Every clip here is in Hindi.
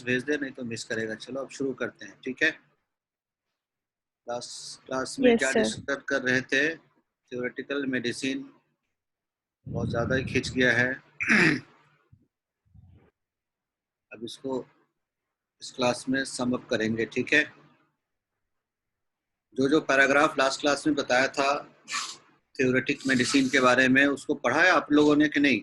मैसेज भेज दे, नहीं तो मिस करेगा। चलो अब शुरू करते हैं, ठीक है। क्लास में यस क्या सर। डिस्कस कर रहे थे? थ्योरेटिकल मेडिसिन बहुत ज़्यादा ही खिंच गया है। अब इसको इस क्लास में सम अप करेंगे, ठीक है। जो जो पैराग्राफ लास्ट क्लास में बताया था थ्योरेटिक मेडिसिन के बारे में, उसको पढ़ा है आप लोगों ने कि नहीं?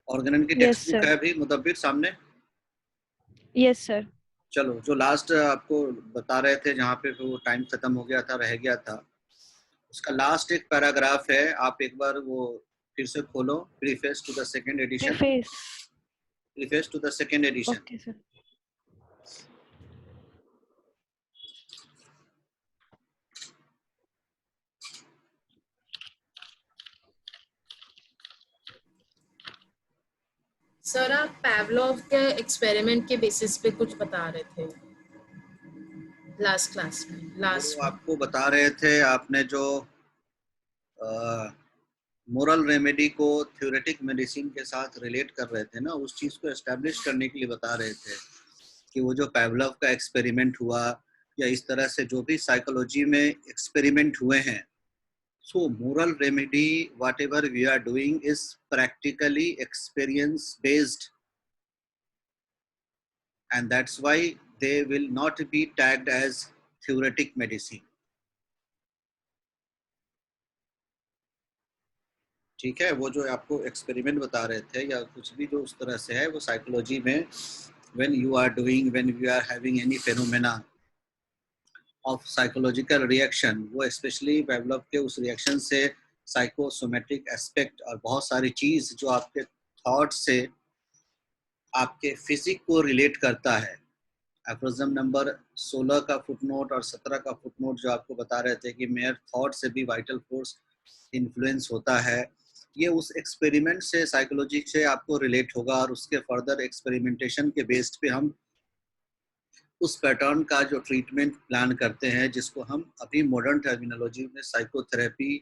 ऑर्गेनन की यस टेक्स्ट बुक सर। है अभी मुदब्बिर सामने? Yes sir. चलो, जो लास्ट आपको बता रहे थे जहाँ पे वो टाइम खत्म हो गया था, रह गया था, उसका लास्ट एक पैराग्राफ है। आप एक बार वो फिर से खोलो। Preface to the second edition. Preface. Preface to the second edition. Okay sir. Sir आप पैवलोव के एक्सपेरिमेंट के बेसिस पे कुछ बता रहे थे लास्ट क्लास में, लास्ट वो में। आपको बता रहे थे, आपने जो मोरल रेमेडी को थ्योरेटिक मेडिसिन के साथ रिलेट कर रहे थे ना, उस चीज़ को एस्टेब्लिश करने के लिए बता रहे थे कि वो जो पैवलोव का एक्सपेरिमेंट हुआ या इस तरह से जो भी साइकोलॉजी में एक्सपेरिमेंट हुए हैं, so moral remedy whatever we are doing is practically experience based, and that's why they will not be tagged as theoretic medicine. ठीक है। वो जो आपको एक्सपेरिमेंट बता रहे थे या कुछ भी जो उस तरह से है, वो साइकोलॉजी में when you are having any phenomena of psychological reaction, वो स्पेशली पेवलोव के उस रिएक्शन से साइकोसोमेटिक एस्पेक्ट और बहुत सारी चीज जो आपके थॉट से आपके फिजिक को रिलेट करता है। एफरोजम नंबर 16 का फुटनोट और 17 का फुटनोट जो आपको बता रहे थे कि मेयर थॉट से भी वाइटल फोर्स इन्फ्लुएंस होता है, ये उस एक्सपेरिमेंट से, साइकोलॉजी से आपको रिलेट होगा और उसके फर्दर एक्सपेरिमेंटेशन के बेस्ड पे हम उस पैटर्न का जो ट्रीटमेंट प्लान करते हैं, जिसको हम अभी मॉडर्न टर्मिनोलॉजी में साइकोथेरेपी,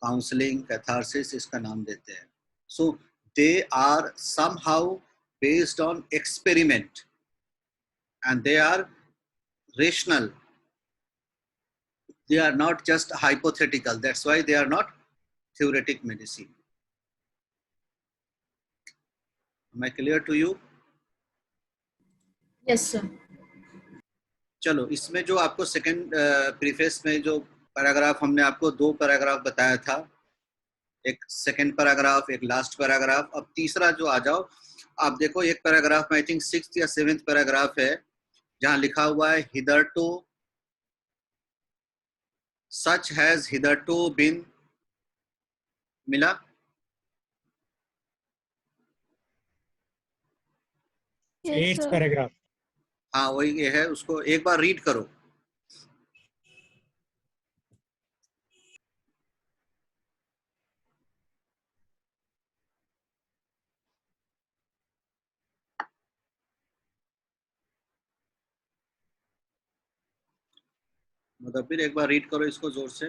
काउंसलिंग, कैथारसिस इसका नाम देते हैं। So they are somehow based on experiment and they are rational. They are not just hypothetical. That's why they are not theoretic medicine. Am I clear to you? Yes sir. चलो, इसमें जो आपको सेकंड प्रीफेस में जो पैराग्राफ हमने आपको दो पैराग्राफ बताया था, एक सेकंड पैराग्राफ, एक लास्ट पैराग्राफ। अब तीसरा जो आ जाओ, आप देखो एक पैराग्राफ में आई थिंक 6th या 7th पैराग्राफ है, जहां लिखा हुआ है hitherto, such has hitherto been, मिला? Yes 8th sir. पैराग्राफ। हाँ, वही ये है, उसको एक बार रीड करो। मुदब्बिर एक बार रीड करो इसको जोर से।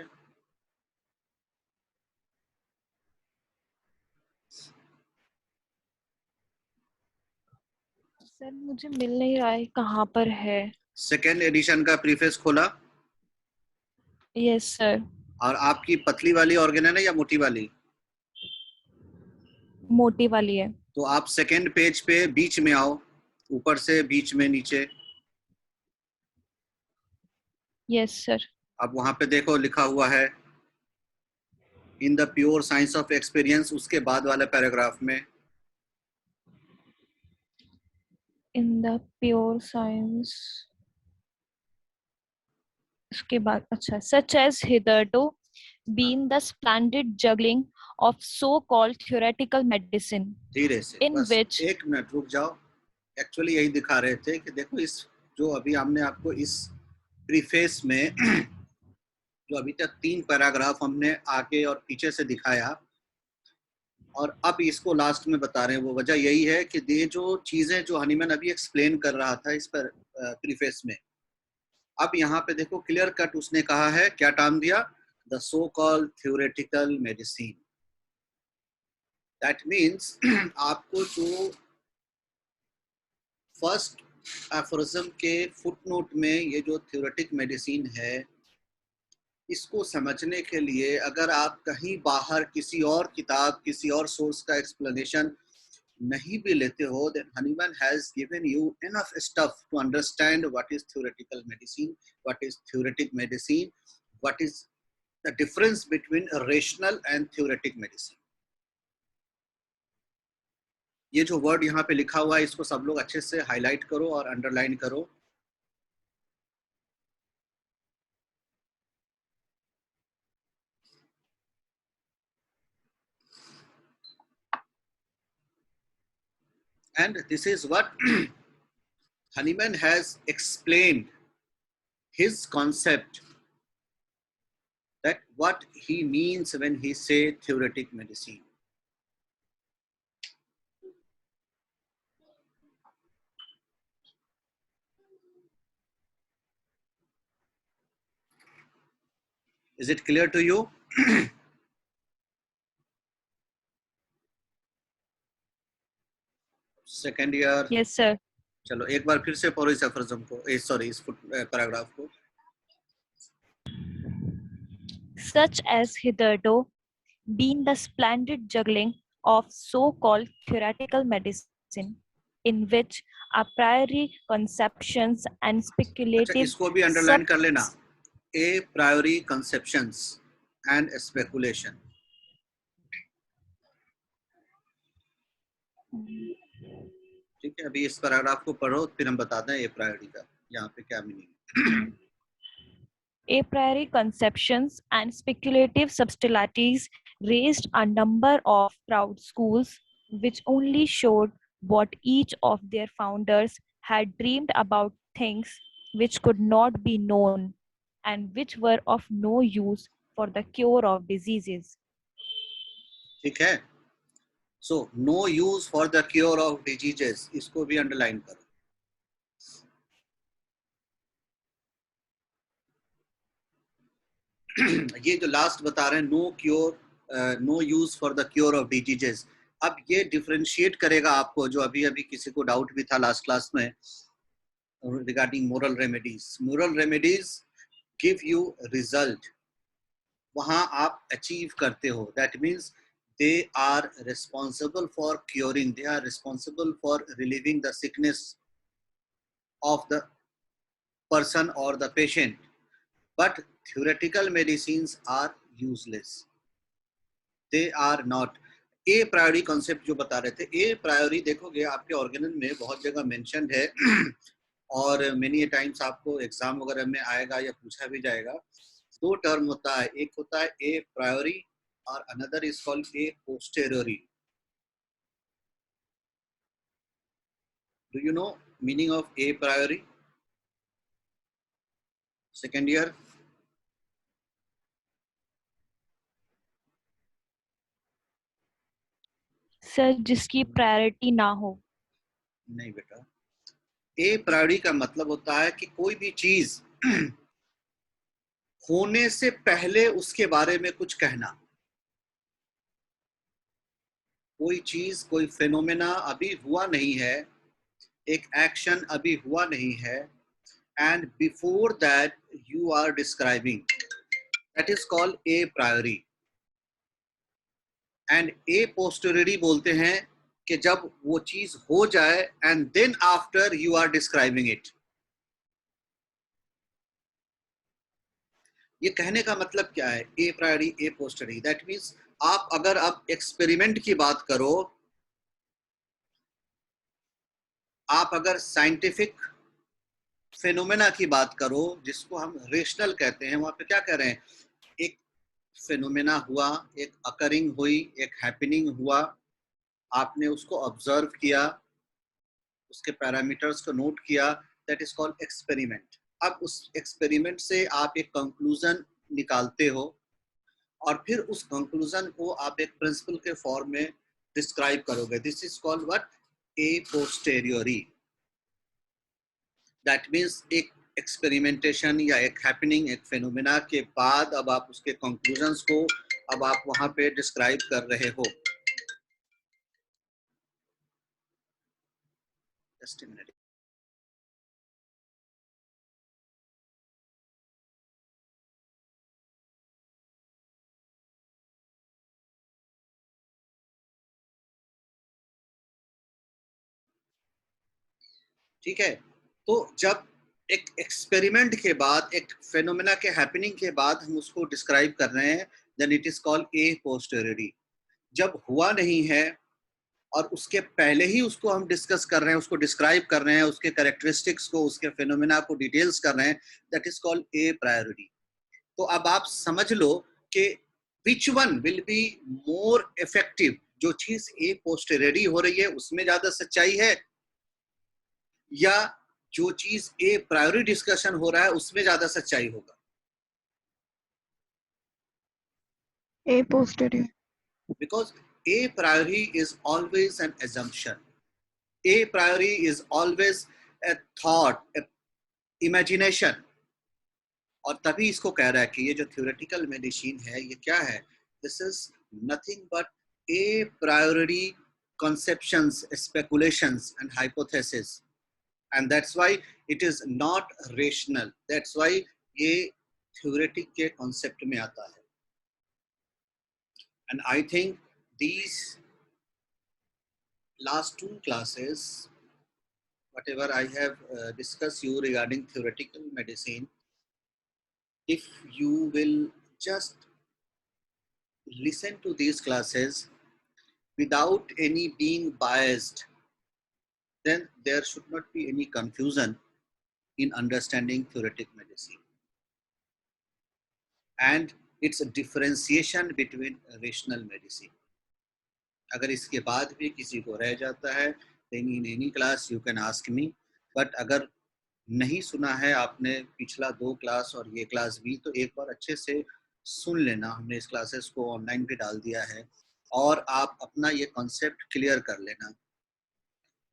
सर मुझे मिल नहीं रहा है, कहाँ पर है? सेकेंड एडिशन का प्रीफेस खोला? Yes sir. और आपकी पतली वाली ऑर्गेनन है या मोटी वाली? मोटी वाली है। तो आप सेकेंड पेज पे बीच में आओ, ऊपर से बीच में नीचे। Yes sir. अब वहां पे देखो लिखा हुआ है in the pure science of experience, उसके बाद वाले पैराग्राफ में इन द प्योर साइंस, उसके बाद अच्छा, such as hitherto been the splendid juggling of so-called theoretical medicine धीरे से, in बस which एक मिनट रुक जाओ। एक्चुअली यही दिखा रहे थे कि देखो, इस जो अभी हमने आपको इस प्रीफेस में जो अभी तक 3 पैराग्राफ हमने आगे और पीछे से दिखाया और अब इसको लास्ट में बता रहे हैं, वो वजह यही है कि ये जो चीजें जो हनीमैन अभी एक्सप्लेन कर रहा था इस पर प्रीफेस में, अब यहाँ पे देखो क्लियर कट उसने कहा है, क्या टर्म दिया? The so called theoretical medicine. That means आपको जो फर्स्ट एफोरिज्म के फुटनोट में ये जो थ्योरेटिक मेडिसिन है, इसको समझने के लिए अगर आप कहीं बाहर किसी और किताब, किसी और सोर्स का एक्सप्लेनेशन नहीं भी लेते हो, then Hahnemann has given you enough stuff to understand what is theoretical medicine, what is theoretic medicine, what is the difference between a rational and theoretic medicine. ये जो वर्ड यहाँ पे लिखा हुआ है, इसको सब लोग अच्छे से हाईलाइट करो और अंडरलाइन करो. And this is what Hahnemann has explained his concept, that what he means when he say theoretic medicine. Is it clear to you? Second year. Yes, sir. चलो एक बार फिर से पढ़ो इस एफोरिज्म को, सॉरी इस पैराग्राफ को. Such as hitherto been the splendid juggling of so-called theoretical medicine, in which a priori conceptions and अच्छा, speculative इसको भी अंडरलाइन कर लेना. A priori conceptions and speculation. ठीक है, अभी इस पैराग्राफ को पढ़ो, फिर हम बताते हैं ए प्रायोरी का यहाँ पे क्या meaning. A priori conceptions and speculative subtleties raised a number of proud schools, which only showed what each of their founders had dreamed about things which could not be known and which were of no use for the cure of diseases. ठीक है. So no use for the cure of diseases, इसको भी अंडरलाइन करो. ये जो लास्ट बता रहे हैं, no cure, no use for the cure of diseases. अब ये डिफरेंशिएट करेगा आपको, जो अभी अभी किसी को डाउट भी था लास्ट क्लास में regarding moral remedies. Moral remedies give you result, वहां आप अचीव करते हो. That means they are responsible for curing, they are responsible for relieving the sickness of the person or the patient. But theoretical medicines are useless. They are not. A प्रायोरी concept जो बता रहे थे, ए प्रायोरी देखोगे आपके ऑर्गेनल में बहुत जगह मेंशन्ड है और मेनी टाइम्स आपको एग्जाम वगैरह में आएगा या पूछा भी जाएगा. दो टर्म होता है, एक होता है ए प्रायोरी और another is called a posteriori. Do you know meaning of a priori? Second year. Sir, जिसकी प्रायोरिटी ना हो. नहीं बेटा, ए प्रायोरी का मतलब होता है कि कोई भी चीज होने से पहले उसके बारे में कुछ कहना. कोई चीज, कोई फेनोमेना अभी हुआ नहीं है, एक एक्शन अभी हुआ नहीं है, and before that you are describing, that is called a priori. And a posteriori बोलते हैं कि जब वो चीज हो जाए and then after you are describing it. ये कहने का मतलब क्या है, a प्रायोरी A posteriori? That means आप अगर अब एक्सपेरिमेंट की बात करो, आप अगर साइंटिफिक फेनोमेना की बात करो, जिसको हम रेशनल कहते हैं, वहां पे क्या कह रहे हैं, एक फेनोमेना हुआ, एक अकरिंग हुई, एक हैपनिंग हुआ, आपने उसको ऑब्जर्व किया, उसके पैरामीटर्स को नोट किया, दैट इज कॉल्ड एक्सपेरिमेंट. अब उस एक्सपेरिमेंट से आप एक कंक्लूजन निकालते हो और फिर उस कंक्लूजन को आप एक प्रिंसिपल के फॉर्म में डिस्क्राइब करोगे. This is called what? A posteriori. That means एक एक्सपेरिमेंटेशन या एक हैपनिंग, एक फेनोमेना के बाद अब आप उसके कंक्लूजन्स को अब आप वहां पे डिस्क्राइब कर रहे हो. Just a minute. ठीक है, तो जब एक एक्सपेरिमेंट के बाद, एक फेनोमेना के हैपनिंग के बाद हम उसको डिस्क्राइब कर रहे हैं, then it is called a posterity. जब हुआ नहीं है और उसके पहले ही उसको हम डिस्कस कर रहे हैं, उसको डिस्क्राइब कर रहे हैं, उसके कैरेक्टरिस्टिक्स को, उसके फेनोमेना को डिटेल्स कर रहे हैं, that is called A priority. तो अब आप समझ लो कि which one will be more effective. जो चीज ए पोस्टेरिटी हो रही है उसमें ज्यादा सच्चाई है, या जो चीज ए प्रायोरी डिस्कशन हो रहा है उसमें ज्यादा सच्चाई होगा? A posterior. Because a priori is always an assumption. A priori is always a thought, a imagination. और तभी इसको कह रहा है कि ये जो थ्योरेटिकल मेडिसिन है ये क्या है? This is nothing but A प्रायोरी conceptions, speculations and hypothesis, and that's why it is not rational. That's why ये theoretic के concept में आता है. And I think these last two classes, whatever I have discussed you regarding theoretical medicine, if you will just listen to these classes without any being biased, then there should not be any confusion in understanding theoretic medicine and its differentiation between rational medicine. अगर इसके बाद भी किसी को रह जाता है, then in any class you can ask me. But अगर नहीं सुना है आपने पिछला 2 क्लास और ये क्लास भी, तो एक बार अच्छे से सुन लेना। हमने इस क्लासेस को ऑनलाइन भी डाल दिया है और आप अपना ये कॉन्सेप्ट क्लियर कर लेना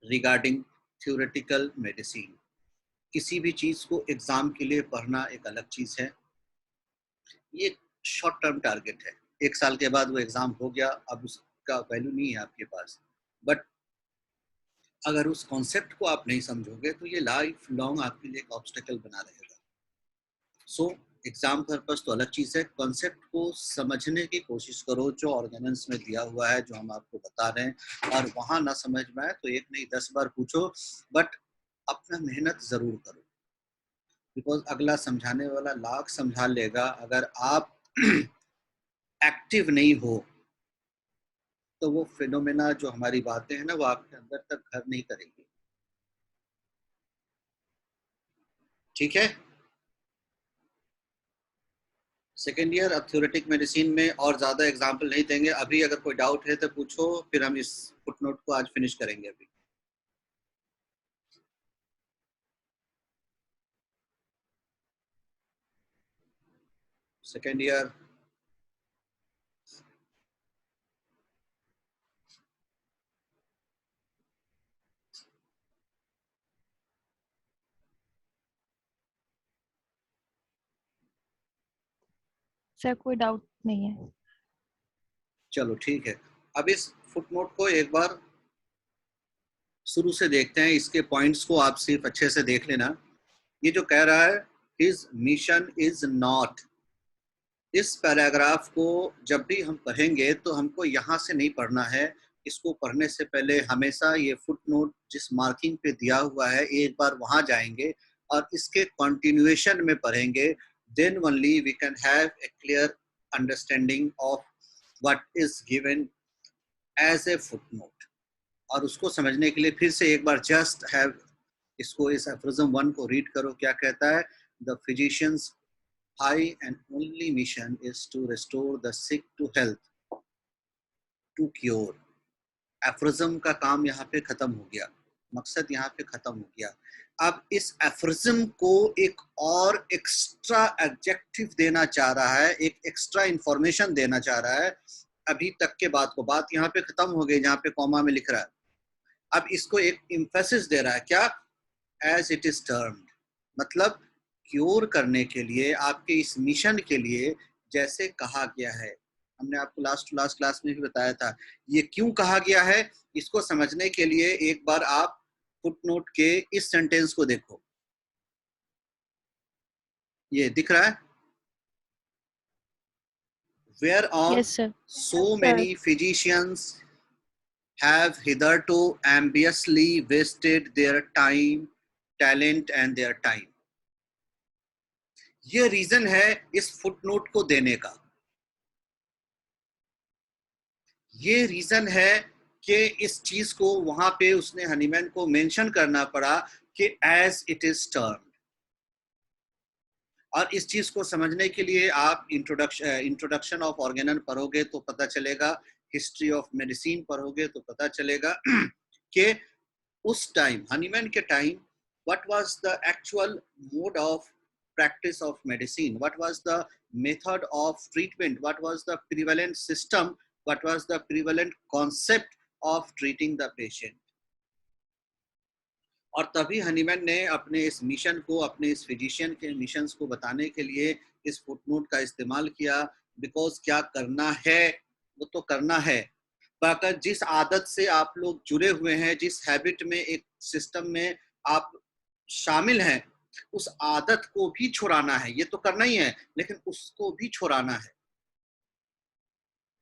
रिगार्डिंग थ्योरेटिकल मेडिसिन। किसी भी चीज को एग्जाम के लिए पढ़ना एक अलग चीज है, ये शॉर्ट टर्म टारगेट है। 1 साल के बाद वो एग्जाम हो गया, अब उसका वैल्यू नहीं है आपके पास। बट अगर उस कॉन्सेप्ट को आप नहीं समझोगे तो ये लाइफ लॉन्ग आपके लिए एक ऑब्स्टेकल बना रहेगा। सो एग्जाम पर्पस तो अलग चीज है, कॉन्सेप्ट को समझने की कोशिश करो जो ऑर्डिनेंस में दिया हुआ है, जो हम आपको बता रहे हैं। और वहां ना समझ में आए तो 1 नहीं 10 बार पूछो, बट अपना मेहनत जरूर करो, बिकॉज अगला समझाने वाला लाख समझा लेगा, अगर आप एक्टिव नहीं हो तो वो फिनोमेना जो हमारी बातें हैं ना, वो आपके अंदर तक घर नहीं करेंगी। ठीक है, सेकेंड ईयर अब थ्योरेटिक मेडिसिन में और ज्यादा एग्जाम्पल नहीं देंगे। अभी अगर कोई डाउट है तो पूछो, फिर हम इस फुटनोट को आज फिनिश करेंगे। अभी सेकेंड ईयर सर कोई डाउट नहीं है। चलो ठीक है, अब इस फुटनोट को एक बार शुरू से देखते हैं। इसके पॉइंट्स को आप सिर्फ अच्छे से देख लेना। ये जो कह रहा है हिज मिशन इज नॉट, इस पैराग्राफ को जब भी हम पढ़ेंगे तो हमको यहाँ से नहीं पढ़ना है। इसको पढ़ने से पहले हमेशा ये फुटनोट जिस मार्किंग पे दिया हुआ है एक बार वहां जाएंगे और इसके कंटिन्यूएशन में पढ़ेंगे। Then only we can have a clear understanding of what is given as a footnote. और उसको समझने के लिए फिर से एक बार जस्ट हैव इसको, इस एफरिज्म 1 को रीड करो। क्या कहता है? The physicians high and only mission is to restore the sick to health, to cure. Aphorism का काम यहाँ पे खत्म हो गया, मकसद यहाँ पे खत्म हो गया। अब इस एफरिज्म को एक और एक्स्ट्रा एडजेक्टिव देना चाह रहा है, एक एक्स्ट्रा इंफॉर्मेशन देना चाह रहा है। अभी तक के बात को, बात यहाँ पे खत्म हो गई जहाँ पे कॉमा में लिख रहा है। अब इसको एक एम्फेसिस दे रहा है, क्या? एज इट इज टर्म्ड, मतलब क्योर करने के लिए, आपके इस मिशन के लिए जैसे कहा गया है। हमने आपको लास्ट क्लास में भी बताया था ये क्यों कहा गया है। इसको समझने के लिए एक बार आप फुटनोट के इस सेंटेंस को देखो, ये दिख रहा है, whereon Yes, sir. so many physicians have hitherto ambitiously wasted their time, talent and their time. ये रीजन है इस फुटनोट को देने का, ये रीजन है कि इस चीज को वहां पे उसने हनीमैन को मेंशन करना पड़ा कि एज इट इज टर्म। और इस चीज को समझने के लिए आप इंट्रोडक्शन ऑफ ऑर्गेनन पढ़ोगे तो पता चलेगा, हिस्ट्री ऑफ मेडिसिन पढ़ोगे तो पता चलेगा कि उस टाइम हनीमैन के time what was the actual mode of practice of medicine, what was the method of treatment, what was the prevalent system, what was the prevalent concept of treating the patient. और तभी हनीमैन ने अपने इस मिशन को, अपने इस फिजिशियन के मिशंस को बताने के लिए इस फुटनोट का इस्तेमाल किया, बिकॉज क्या करना है वो तो करना है, पर जिस आदत से आप लोग जुड़े हुए हैं, जिस हैबिट में, एक सिस्टम में आप शामिल हैं, उस आदत को भी छुड़ाना है। ये तो करना ही है, लेकिन उसको भी छुड़ाना है।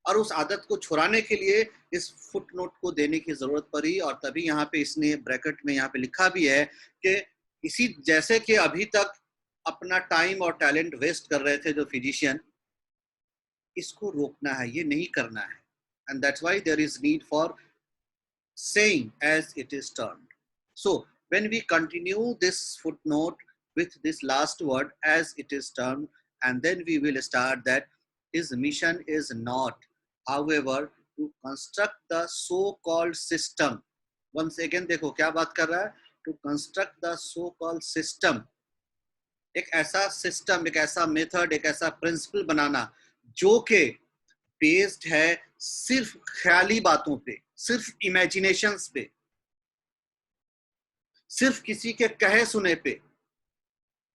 और उस आदत को छुड़ाने के लिए इस फुटनोट को देने की जरूरत पड़ी। और तभी यहाँ पे इसने ब्रैकेट में यहाँ पे लिखा भी है कि इसी जैसे कि अभी तक अपना टाइम और टैलेंट वेस्ट कर रहे थे जो फिजिशियन, इसको रोकना है, ये नहीं करना है। And that's why there is need for saying as it is termed. So when we continue this footnote with this last word as it is termed, and then we will start that his mission is not, however, to construct the so-called system. Once again देखो क्या बात कर रहा है, to construct the so-called system, एक ऐसा सिस्टम, एक ऐसा मेथड, एक ऐसा प्रिंसिपल बनाना जो कि बेस्ड है सिर्फ ख्याली बातों पे, सिर्फ इमेजिनेशंस पे, सिर्फ किसी के कहे सुने पे,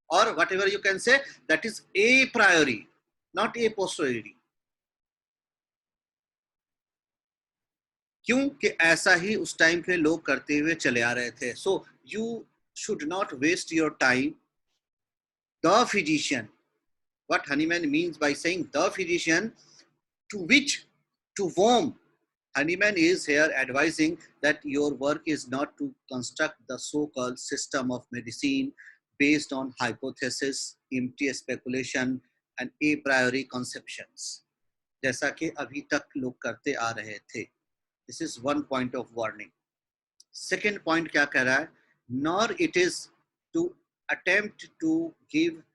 और what ever you can say that is a प्रायोरी, not a posterity. क्योंकि ऐसा ही उस टाइम पे लोग करते हुए चले आ रहे थे। So you should not waste your time. The physician, what Hahnemann means by saying the physician, to whom Hahnemann is here advising that your work is not to construct the so-called system of medicine based on hypothesis, empty speculation and a priori conceptions, जैसा कि अभी तक लोग करते आ रहे थे। This is one point of warning. Second point क्या कह रहा है, nor it is to attempt to give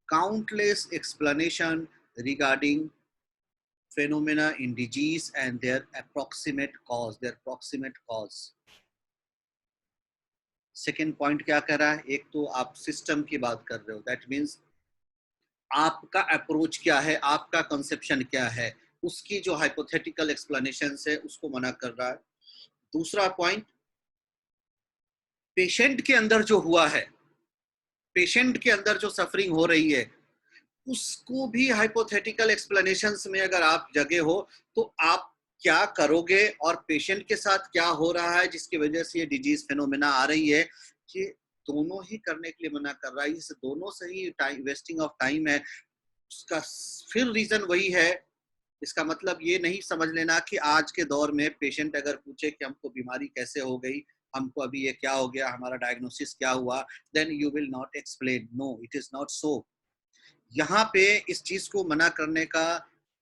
countless explanation regarding phenomena in disease and their approximate cause. Second point क्या कर रहा है, एक तो आप सिस्टम की बात कर रहे हो, that means आपका अप्रोच क्या है, आपका कंसेप्शन क्या है, उसकी जो हाइपोथेटिकल एक्सप्लेनेशन है उसको मना कर रहा है। दूसरा पॉइंट, पेशेंट के अंदर जो हुआ है, पेशेंट के अंदर जो सफरिंग हो रही है, उसको भी हाइपोथेटिकल एक्सप्लेनेशंस में अगर आप जगे हो तो आप क्या करोगे और पेशेंट के साथ क्या हो रहा है जिसकी वजह से ये डिजीज फेनोमेना आ रही है, ये दोनों ही करने के लिए मना कर रहा है। इस दोनों से ही टाइम वेस्टिंग ऑफ टाइम है। उसका फिर रीजन वही है। इसका मतलब ये नहीं समझ लेना कि आज के दौर में पेशेंट अगर पूछे कि हमको बीमारी कैसे हो गई, हमको अभी ये क्या हो गया, हमारा डायग्नोसिस क्या हुआ, then you will not explain. No, it is not so. यहाँ पे इस चीज को मना करने का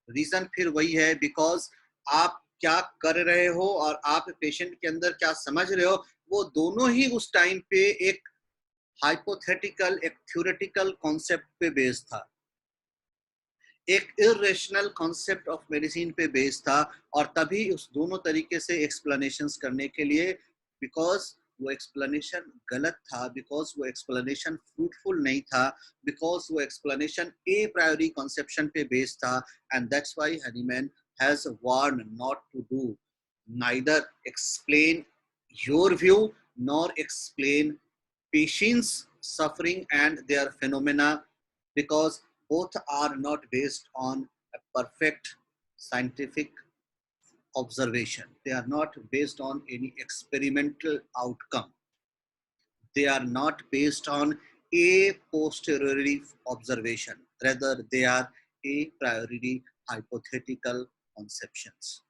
रीजन फिर वही है, बिकॉज आप क्या कर रहे हो और आप पेशेंट के अंदर क्या समझ रहे हो, वो दोनों ही उस टाइम पे एक हाइपोथेटिकल, एक थ्योरेटिकल कॉन्सेप्ट पे बेस्ड था, एक इरेशनल कॉन्सेप्ट ऑफ मेडिसिन पे बेस्ड था। और तभी उस दोनों तरीके से एक्सप्लेनेशंस करने के लिए, बिकॉज वो एक्सप्लेनेशन गलत था, बिकॉज वो एक्सप्लेनेशन फ्रूटफुल नहीं था, बिकॉज वो एक्सप्लेनेशन ए प्रायोरी कॉन्सेप्शन पे बेस्ड था। And that's why Hahnemann has warned not to do neither explain your view nor explain patients suffering and their phenomena, because both are not based on a perfect scientific observation. They are not based on any experimental outcome. they are not based on a posteriori observation, rather they are a priori hypothetical conceptions.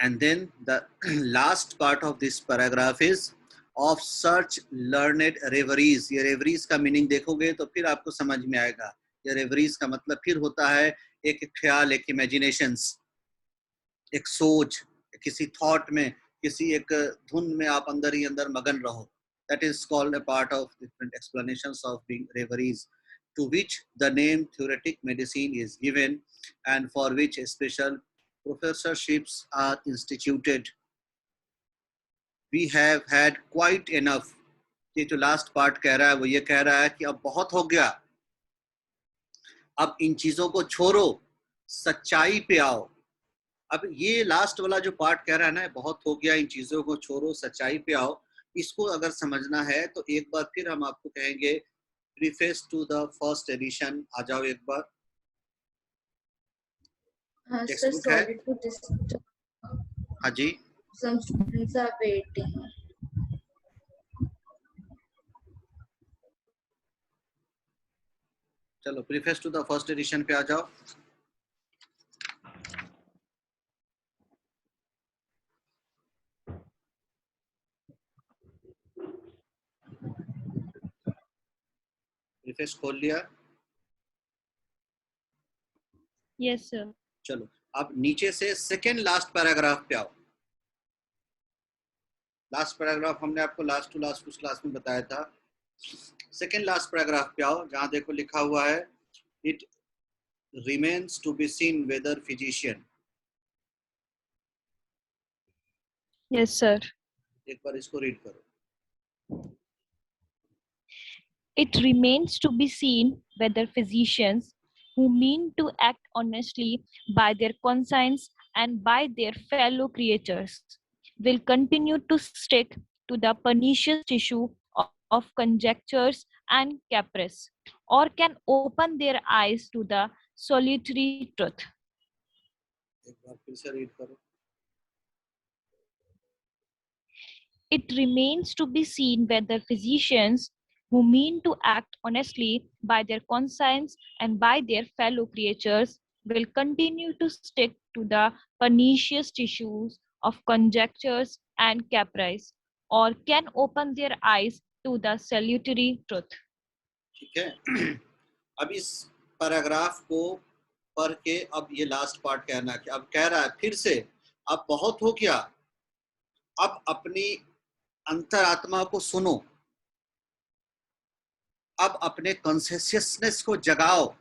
And then the last part of this paragraph is of such learned reveries. ये reveries का मीनिंग देखोगे तो फिर आपको समझ में आएगा. ये reveries का मतलब फिर होता है एक ख्याल, एक imaginations, एक सोच, किसी thought में, किसी एक धुन में आप अंदर ही अंदर मगन रहो. That is called a part of different explanations of being reveries, to which the name theoretic medicine is given and for which special professorships are instituted. We have had quite enough. ये जो लास्ट पार्ट कह रहा है वो ये कह रहा है कि अब बहुत हो गया, अब इन चीजों को छोड़ो, सच्चाई पे आओ. अब ये लास्ट वाला जो पार्ट कह रहा है ना, बहुत हो गया, इन चीजों को छोड़ो, सच्चाई पे आओ, इसको अगर समझना है तो एक बार फिर हम आपको कहेंगे preface to the first edition. आ जाओ एक बार. Sir, sorry to disturb. हाँ जी, Some students are waiting. चलो preface to the first edition पे आ जाओ. प्रीफेस खोल लिया? Yes, sir. चलो अब नीचे से सेकेंड लास्ट पैराग्राफ पे आओ. लास्ट पैराग्राफ हमने आपको लास्ट टू लास्ट कुछ क्लास में बताया था. सेकेंड लास्ट पैराग्राफ पे आओ, जहां देखो लिखा हुआ है it remains to be seen whether physician. Yes, sir. एक बार इसको रीड करो. It remains to be seen whether physicians who mean to act honestly by their conscience and by their fellow creatures will continue to stick to the pernicious tissue of conjectures and caprice, or can open their eyes to the solitary truth. एक बार फिर से रीड करो. It remains to be seen whether physicians who mean to act honestly by their conscience and by their fellow creatures will continue to stick to the pernicious tissues of conjectures and caprice, or can open their eyes to the salutary truth. ठीक है. अब इस पैराग्राफ को पढ़ के अब ये लास्ट पार्ट कहना कि अब कह रहा है फिर से अब बहुत हो गया, अब अपनी अंतरात्मा को सुनो, अब अपने कॉन्शियसनेस को जगाओ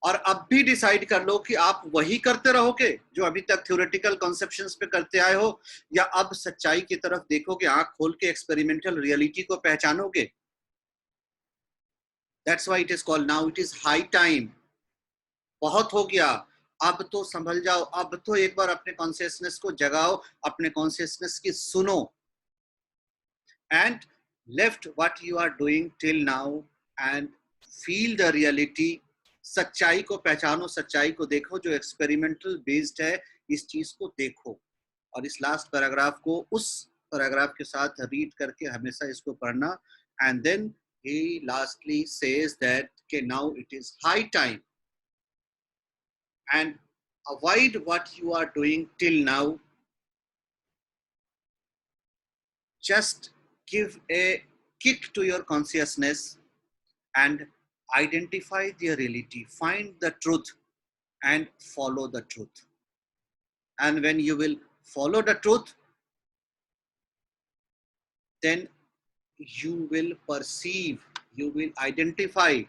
और अब भी डिसाइड कर लो कि आप वही करते रहोगे जो अभी तक थ्योरेटिकल कॉन्सेप्शंस पे करते आए हो, या अब सच्चाई की तरफ देखोगे, आंख खोल के एक्सपेरिमेंटल रियलिटी को पहचानोगे. That's why it is called now it is high time. बहुत हो गया, अब तो संभल जाओ, अब तो एक बार अपने कॉन्शियसनेस को जगाओ, अपने कॉन्शियसनेस की सुनो. And left what you are doing till now and feel the reality. सच्चाई को पहचानो, सच्चाई को देखो, जो एक्सपेरिमेंटल बेस्ड है, इस चीज को देखो. और इस लास्ट पैराग्राफ को उस पैराग्राफ के साथ रीड करके हमेशा इसको पढ़ना. And then he lastly says that okay, now it is high time and avoid what you are doing till now. Just give a kick to your consciousness and identify the reality, find the truth and follow the truth. And when you will follow the truth, then you will perceive, you will identify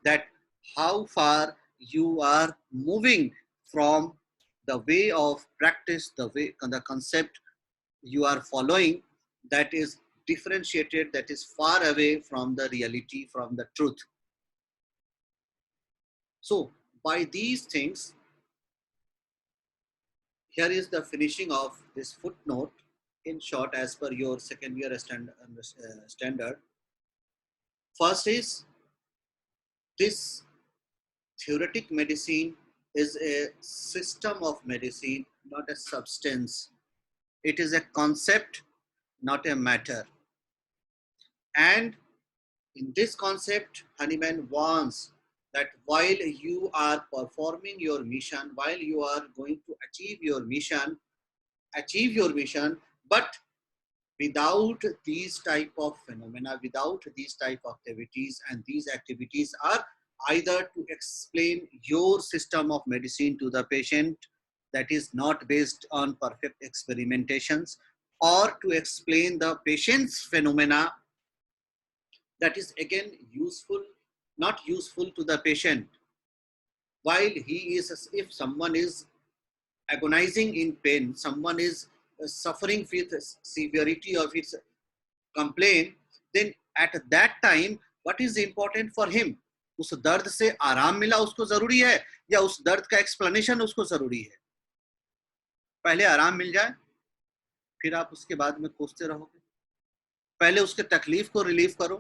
that how far you are moving from the way of practice, the concept you are following, that is differentiated, that is far away from the reality, from the truth. So by these things, here is the finishing of this footnote in short as per your second year standard. First is this theoretic medicine is a system of medicine, not a substance. It is a concept, not a matter. And in this concept, Honeyman wants that while you are performing your mission, while you are going to achieve your mission, but without these type of phenomena, without these type of activities, and these activities are either to explain your system of medicine to the patient that is not based on perfect experimentations, or to explain the patient's phenomena that is again useful, not useful to the patient. While he is, if someone is agonizing in pain, someone is suffering with severity of its complaint, then at that time what is important for him? उस दर्द से आराम मिला उसको जरूरी है, या उस दर्द का एक्सप्लेनेशन उसको जरूरी है? पहले आराम मिल जाए, फिर आप उसके बाद में कोसते रहोगे। पहले उसके तकलीफ को रिलीफ करो,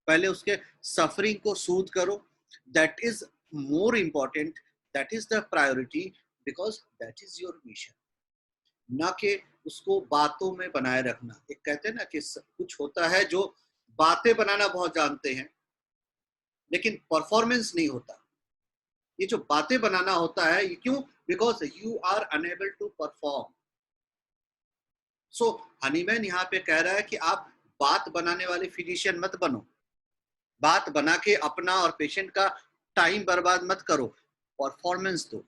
पहले उसके सफरिंग को सूद करो। That is more important, that is the priority, because that is your mission. ना कि उसको बातों में बनाए रखना। एक कहते हैं ना कि कुछ होता है जो बातें बनाना बहुत जानते हैं लेकिन परफॉर्मेंस नहीं होता। ये जो बातें बनाना होता है, ये क्यों? Because you are unable to perform. So Hahnemann यहाँ पे कह रहा है कि आप बात बनाने वाले फिजिशियन मत बनो, बात बना के अपना और पेशेंट का टाइम बर्बाद मत करो, परफॉर्मेंस दो,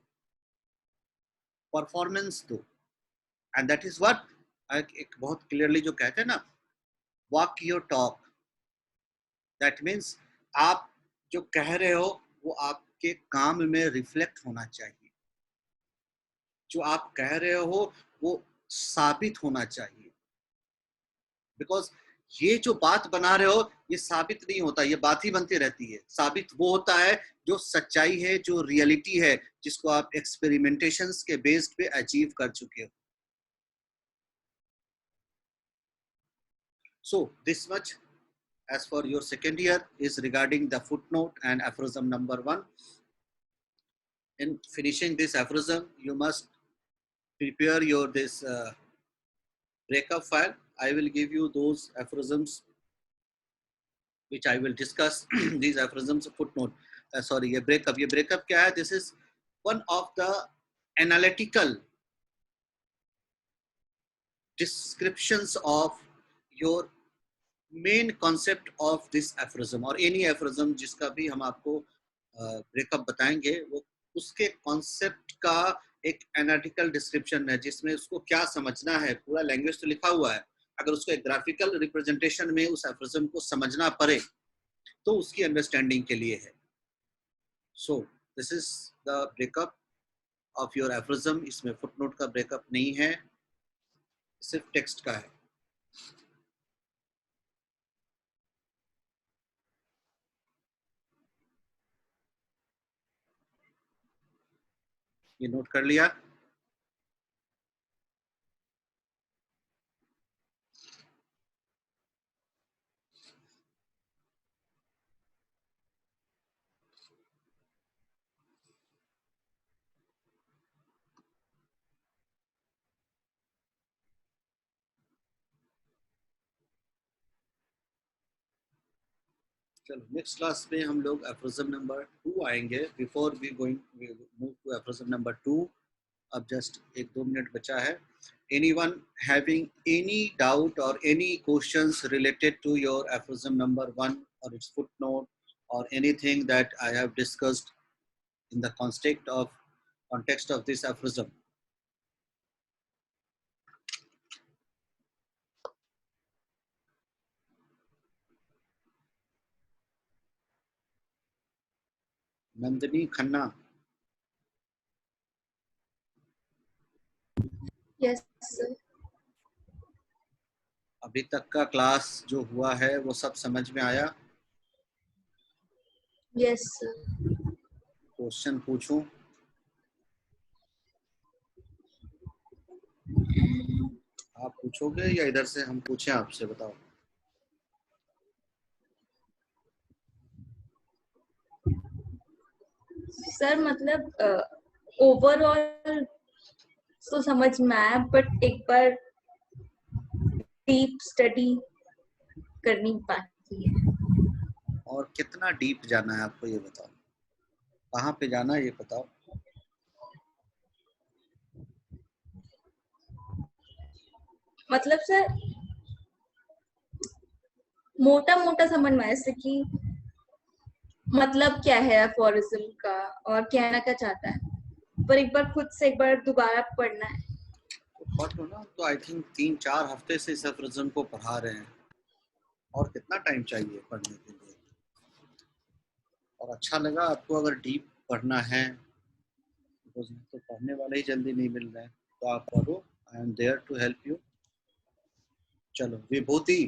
परफॉर्मेंस दो। एंड दैट इज व्हाट एक बहुत क्लियरली जो कहते हैं ना, walk your talk. That means आप जो कह रहे हो वो आपके काम में रिफ्लेक्ट होना चाहिए, जो आप कह रहे हो वो साबित होना चाहिए। बिकॉज ये जो बात बना रहे हो ये साबित नहीं होता, ये बात ही बनती रहती है। साबित वो होता है जो सच्चाई है, जो रियलिटी है, जिसको आप एक्सपेरिमेंटेशंस के बेस्ड पे अचीव कर चुके हो। So this much as for your second year is regarding the footnote and aphorism number 1. In finishing this aphorism, you must prepare your this breakup file. I will give you those aphorisms which I will discuss. These aphorisms footnote, sorry, ये breakup क्या है? This is one of the analytical descriptions of your main concept of this aphorism, और एनी एफोरिज्म जिसका भी हम आपको ब्रेकअप बताएंगे, वो उसके कॉन्सेप्ट का एक एनालिटिकल डिस्क्रिप्शन है, जिसमें उसको क्या समझना है। पूरा लैंग्वेज तो लिखा हुआ है, अगर उसको एक ग्राफिकल रिप्रेजेंटेशन में उस एफोरिज्म को समझना पड़े तो उसकी अंडरस्टैंडिंग के लिए है। So this is the breakup of your aphorism. इसमें फुटनोट का ब्रेकअप नहीं है, सिर्फ टेक्स्ट का है। ये नोट कर लिया? चलो नेक्स्ट क्लास में हम लोग एफोरिज्म नंबर 2 आएंगे। Before we move to aphorism number 2, अब जस्ट 1-2 मिनट बचा है। एनीवन हैविंग एनी डाउट और any questions related to your aphorism number 1 और इट्स फुटनोट और anything that I have discussed in the context of this aphorism? Nandini Khanna. Yes, sir. अभी तक का क्लास जो हुआ है वो सब समझ में आया? Yes, sir. क्वेश्चन पूछूं? आप पूछोगे या इधर से हम पूछें आपसे? बताओ। सर मतलब ओवरऑल तो समझ में आया, बट एक बार डीप स्टडी करनी बाकी है। और कितना डीप जाना है आपको ये बताओ, कहाँ पे जाना है ये बताओ। मतलब सर मोटा मोटा समझ में आया, जैसे कि मतलब क्या है अफोरिज्म का और कहना क्या चाहता है, पर एक बार खुद से एक बार दोबारा पढ़ना है। तो पढ़ लो ना, तो आई थिंक 3-4 हफ्ते से इस अफरिज्म को पढ़ा रहे हैं, और कितना टाइम चाहिए पढ़ने के लिए। और अच्छा लगा आपको, अगर डीप पढ़ना है, तो पढ़ने वाले ही जल्दी नहीं मिल रहे हैं, तो आप पढ़ो, I am there to help you. चलो विभूति।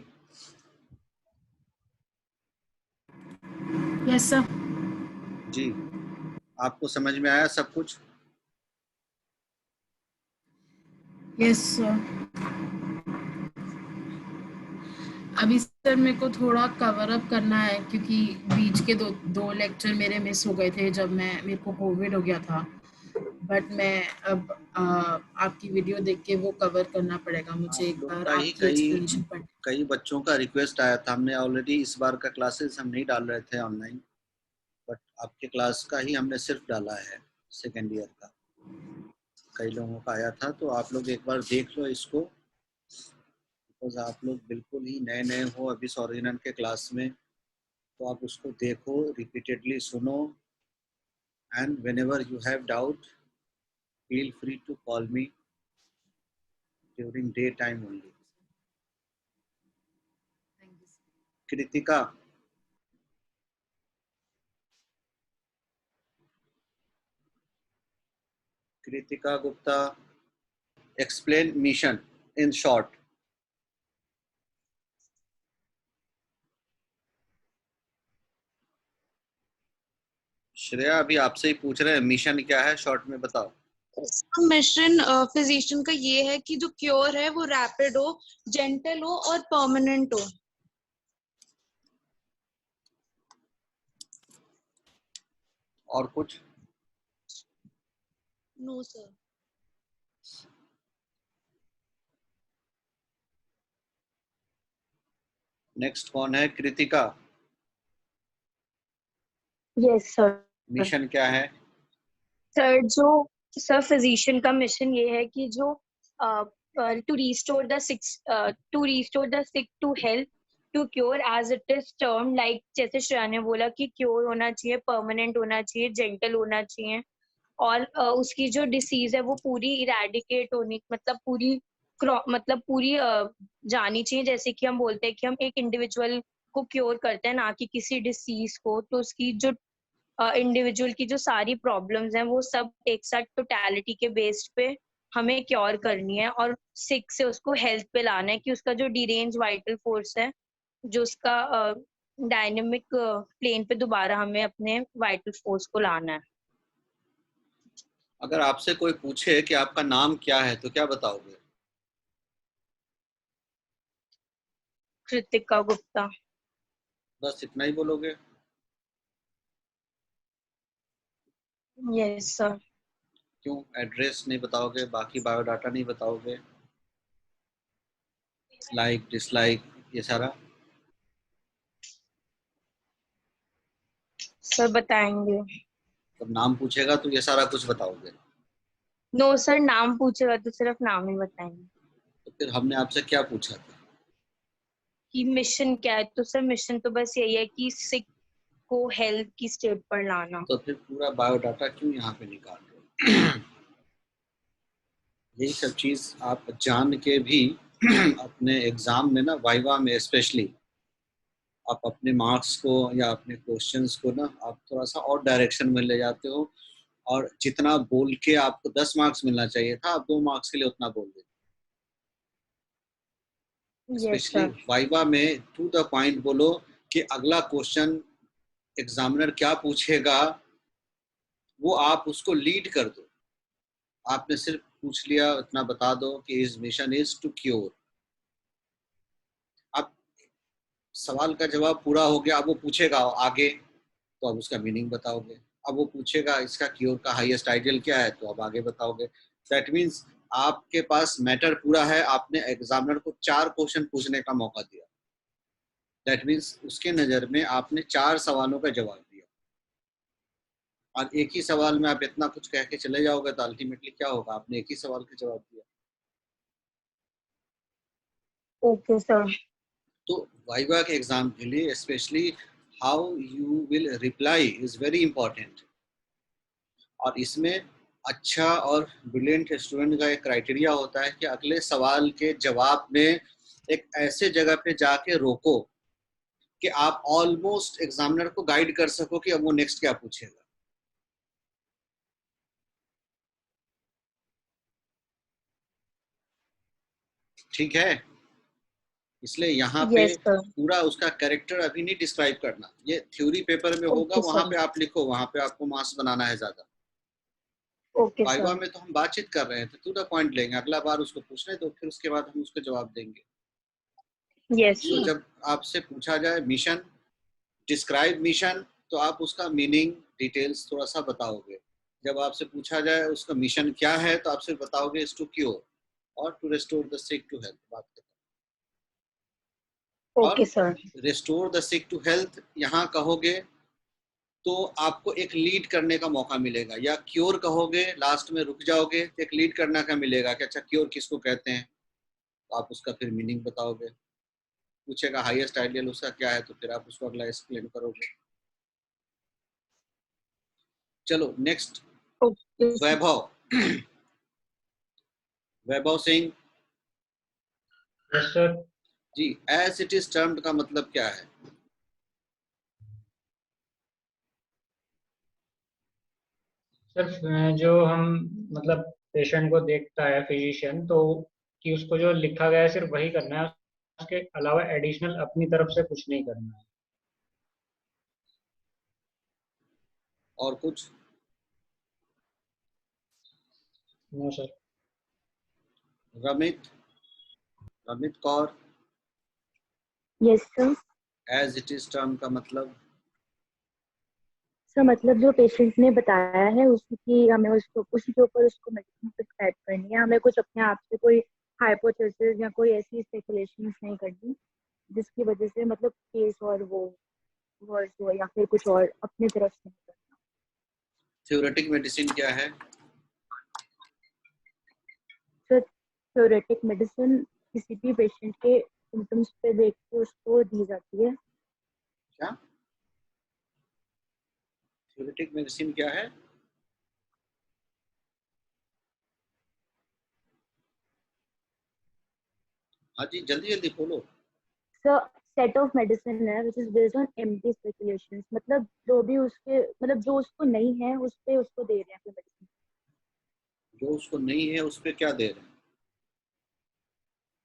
Yes sir. जी, आपको समझ में आया सब कुछ? Yes sir. अभी सर मेरे को थोड़ा कवर अप करना है, क्योंकि बीच के दो लेक्चर मेरे मिस हो गए थे जब मेरे को कोविड हो गया था। बट मैं अब आपकी वीडियो देख के वो कवर करना पड़ेगा मुझे, आप एक लोग बार का ही आपकी एक्सप्लेनेशन पढ़। कई बच्चों का रिक्वेस्ट आया था, हमने ऑलरेडी इस बार का क्लासेस हम नहीं डाल रहे थे ऑनलाइन, बट आपके क्लास का ही हमने सिर्फ डाला है, सेकेंड ईयर का। कई लोगों का आया था, तो आप लोग एक बार देख लो इसको, बिकॉज आप लोग बिल्कुल ही नए नए हो अभी सौरिनन के क्लास में, तो आप उसको देखो, रिपीटेडली सुनो, and whenever you have doubt feel free to call me during day time only. Kritika. Kritika Gupta, explain mission in short. Shreya अभी आपसे ही पूछ रहे हैं मिशन क्या है, शॉर्ट में बताओ। इसका मिशन फिजिशियन का ये है कि जो क्योर है वो रैपिड हो, जेंटल हो और परमानेंट हो। और कुछ? No sir. नेक्स्ट कौन है? कृतिका। Yes sir. मिशन क्या है? सर जो सर फिजिशियन का मिशन ये है कि जो to restore the sick to health to cure as it is term, like जैसे श्रेया ने बोला कि क्योर होना चाहिए, परमानेंट होना चाहिए, जेंटल होना चाहिए, और उसकी जो डिसीज है वो पूरी इरेडिकेट होनी, मतलब पूरी जानी चाहिए। जैसे कि हम बोलते हैं कि हम एक इंडिविजुअल को क्योर करते हैं, ना कि किसी डिसीज को, तो उसकी जो इंडिविजुअल की जो सारी प्रॉब्लम्स हैं वो सब एक साथ टोटलिटी के बेस्ड पे हमें क्योर करनी है, और सिक से उसको हेल्थ पे लाना है, कि उसका जो डिरेंज वाइटल फोर्स है, जो उसका डायनेमिक प्लेन पे दोबारा हमें अपने वाइटल फोर्स को लाना है। अगर आपसे कोई पूछे कि आपका नाम क्या है तो क्या बताओगे? कृतिका गुप्ता। बस इतना ही बोलोगे? Yes sir. क्यों एड्रेस नहीं बताओगे, बाकी बायोडाटा नहीं बताओगे, लाइक डिसलाइक ये सारा? सर बताएंगे। तो नाम पूछेगा तो ये सारा कुछ बताओगे? नो सर, नाम पूछेगा तो सिर्फ नाम ही बताएंगे। तो फिर हमने आपसे क्या पूछा था? कि मिशन क्या है, तो सर मिशन तो बस यही है कि सिक को हेल्थ की स्टेट पर लाना। तो फिर पूरा बायोडाटा क्यों यहाँ पे निकाल रहे हो? यही सब चीज आप जान के भी अपने एग्जाम में ना, वाइवा में स्पेशली, आप अपने मार्क्स को या अपने क्वेश्चंस को ना आप थोड़ा सा और डायरेक्शन में ले जाते हो, और जितना बोल के आपको 10 मार्क्स मिलना चाहिए था, आप 2 मार्क्स के लिए उतना बोल देते। Yes specially sir. वाइवा में टू द पॉइंट बोलो कि अगला क्वेश्चन एग्जामिनर क्या पूछेगा, वो आप उसको लीड कर दो। आपने सिर्फ पूछ लिया, इतना बता दो कि his mission is to cure. अब सवाल का जवाब पूरा हो गया, अब वो पूछेगा आगे, तो अब उसका मीनिंग बताओगे। अब वो पूछेगा इसका क्योर का हाईएस्ट आइडियल क्या है, तो अब आगे बताओगे। दैट मीन्स आपके पास मैटर पूरा है, आपने एग्जामिनर को 4 क्वेश्चन पूछने का मौका दिया, दैट मीन्स उसके नज़र में आपने 4 सवालों का जवाब दिया, और एक ही सवाल में आप इतना कुछ कह के चले जाओगे तो अल्टीमेटली क्या होगा, आपने एक ही सवाल का जवाब दिया। Okay sir. तो वाइवा के एग्जाम के लिए specially how you will reply is very important, और इसमें अच्छा और ब्रिलियंट स्टूडेंट का एक क्राइटेरिया होता है कि अगले सवाल के जवाब में एक ऐसे जगह पे जाके रोको कि आप ऑलमोस्ट एग्जामिनर को गाइड कर सको कि अब वो नेक्स्ट क्या पूछेगा। ठीक है, इसलिए यहाँ पे यस सर। पूरा उसका कैरेक्टर अभी नहीं डिस्क्राइब करना, ये थ्योरी पेपर में होगा, ओके वहां सर। पे आप लिखो, वहां पे आपको मार्क्स बनाना है ज्यादा। Okay viva sir. में तो हम बातचीत कर रहे हैं, तो टू द पॉइंट लेंगे, अगला बार उसको पूछने दो, फिर उसके बाद हम उसको जवाब देंगे। यस तो सर। जब आपसे पूछा जाए मिशन, डिस्क्राइब मिशन, तो आप उसका मीनिंग डिटेल्स थोड़ा सा बताओगे। जब आपसे पूछा जाए उसका मिशन क्या है, तो आपसे बताओगे इज टू क्योर और to restore the sick to health. बात करें और okay sir. Restore the sick to health यहाँ कहोगे तो आपको एक लीड करने का मौका मिलेगा, या क्योर कहोगे लास्ट में रुक जाओगे तो एक लीड करने का मिलेगा कि अच्छा क्योर किसको कहते हैं, तो आप उसका फिर मीनिंग बताओगे। पूछेगा हाईएस्ट आइडियल उसका क्या है, तो फिर आप उसको अगला एक्सप्लेन करोगे। चलो next, okay sir. Vaibhav. Vaibhav Singh yes sir. जी, एज इट इज टर्म्ड का मतलब क्या है? सर जो हम मतलब पेशेंट को देखता है फिजिशियन, तो कि उसको जो लिखा गया है सिर्फ वही करना है, उसके अलावा एडिशनल अपनी तरफ से कुछ नहीं करना है। और कुछ? No sir. Ramit, Ramit Kaur, yes sir. As it is term का मतलब? सर मतलब जो पेशेंट ने बताया है उसकी हमें उसको उसी के ऊपर उसको मेडिसिन प्रिस्क्राइब करनी है, हमें कुछ अपने आप से कोई हाइपोथेसिस या कोई ऐसी स्पेकुलेशन नहीं करनी जिसकी वजह से मतलब केस और वो वर्स हो या फिर कुछ और अपनी तरफ से नहीं करना। थ्योरेटिक मेडिसिन क्या है? सर थ्योरेटिक मेडिसिन किसी भी पेशेंट के सिम्टम्स पे देख के उसको दी जाती है। क्या थ्योरेटिक मेडिसिन क्या है? हाँ जी, जल्दी जल्दी बोलो। सर सेट ऑफ मेडिसिन है which is based on empty speculations, मतलब जो भी उसके मतलब जो उसको नहीं है उस पे उसको दे रहे हैं कोई मेडिसिन। जो उसको नहीं है उस पर क्या दे रहे हैं?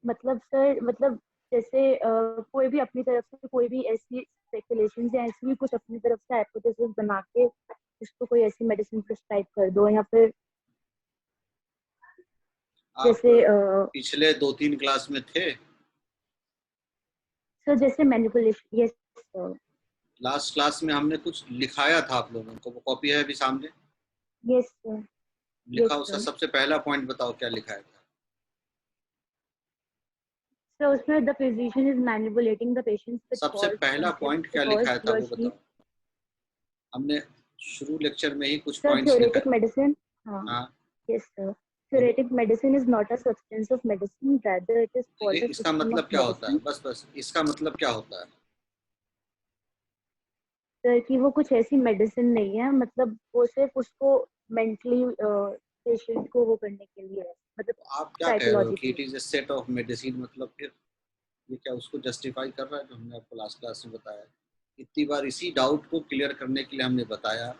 मतलब सर मतलब जैसे कोई भी अपनी तरफ से कोई भी ऐसी स्पेकुलेशंस या ऐसी भी कुछ अपनी तरफ से हाइपोथेसिस बना के उसको कोई ऐसी मेडिसिन प्रिस्क्राइब कर दो, या फिर आप जैसे पिछले 2-3 क्लास में थे? सर जैसे manipulation. Yes sir. Last class में हमने कुछ लिखाया था आप लोगों को, वो कॉपी है अभी सामने? Yes sir. लिखा, यस उसका सर। सबसे पहला पॉइंट बताओ क्या लिखा है था? सर उसमें the physician is manipulating the patients with सबसे फॉल्स पहला पॉइंट कॉन्सेप्ट्स क्या लिखा बिकॉज़ है ही था और वो शी। बताओ। हमने शुरू लेक्चर में ही कुछ सर पॉइंट्स लिखा थ्योरेटिक है। मेडिसिन। हाँ। हाँ, यस सर। बोलो। Theoretic medicine is not a substance of medicine, rather it is ये called a इसका system of मतलब क्या होता है? medicine. बस बस इसका मतलब क्या होता है? सर कि वो कुछ ऐसी मेडिसिन नहीं है, मतलब वो सिर्फ उसको मेंटली पेशेंट को वो करने के लिए है, मतलब आप क्या कह रहे हो कि it psychologically. Is a set of medicine, मतलब फिर ये क्या उसको जस्टिफाई कर रहा है जो हमने आपको लास्ट क्लास में बताया? इतनी बार इसी डाउट को क्लियर करने के लिए हमने बताया,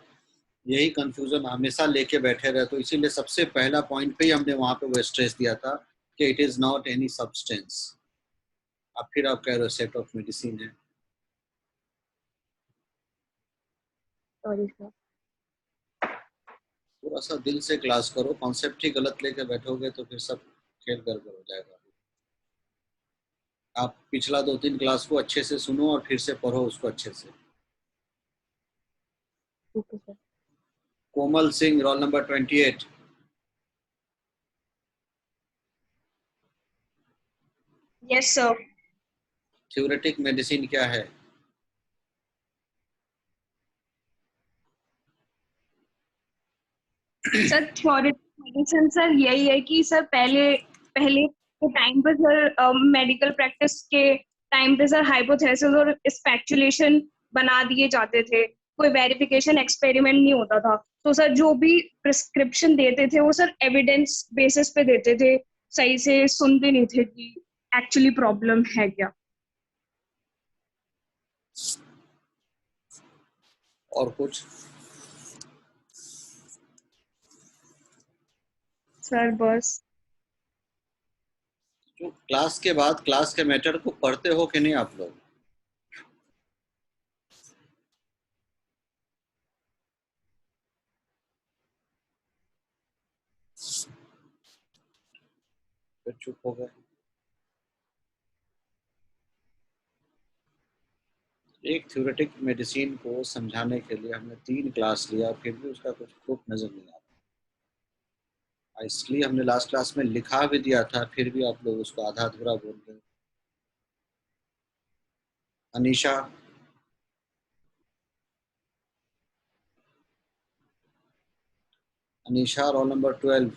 यही कंफ्यूजन हमेशा लेके बैठे रहे, तो इसीलिए सबसे पहला पॉइंट पे ही हमने वहां पे वो स्ट्रेस दिया था कि it is not any substance. अब फिर आप कह रहे हो सेट ऑफ मेडिसिन है। Sorry sir. थोड़ा सा दिल से क्लास करो, कॉन्सेप्ट ही गलत लेके बैठोगे तो फिर सब खेल गड़बड़ हो जाएगा। आप पिछला 2-3 क्लास को अच्छे से सुनो और फिर से पढ़ो उसको अच्छे से। ठीक है sir. Komal Singh, roll number 28। Yes, sir. Theoretic medicine क्या है? सर थ्योरेटिक मेडिसिन सर यही है कि सर पहले पहले के टाइम पर सर मेडिकल प्रैक्टिस के टाइम पे सर हाइपोथेसिस और स्पेकुलेशन बना दिए जाते थे, कोई वेरिफिकेशन एक्सपेरिमेंट नहीं होता था। तो सर जो भी प्रिस्क्रिप्शन देते थे वो सर एविडेंस बेसिस पे देते थे, सही से सुनते नहीं थे कि एक्चुअली प्रॉब्लम है क्या। और कुछ? सर बस। जो क्लास के बाद क्लास के मैटर को पढ़ते हो कि नहीं आप लोग? फिर चुप हो गए। एक थ्योरेटिक मेडिसिन को समझाने के लिए हमने 3 क्लास लिया, फिर भी उसका कुछ प्रूफ नजर नहीं आता। इसलिए हमने लास्ट क्लास में लिखा भी दिया था, फिर भी आप लोग उसको आधा अधूरा बोल रहे हो। Anisha, Anisha roll number 12।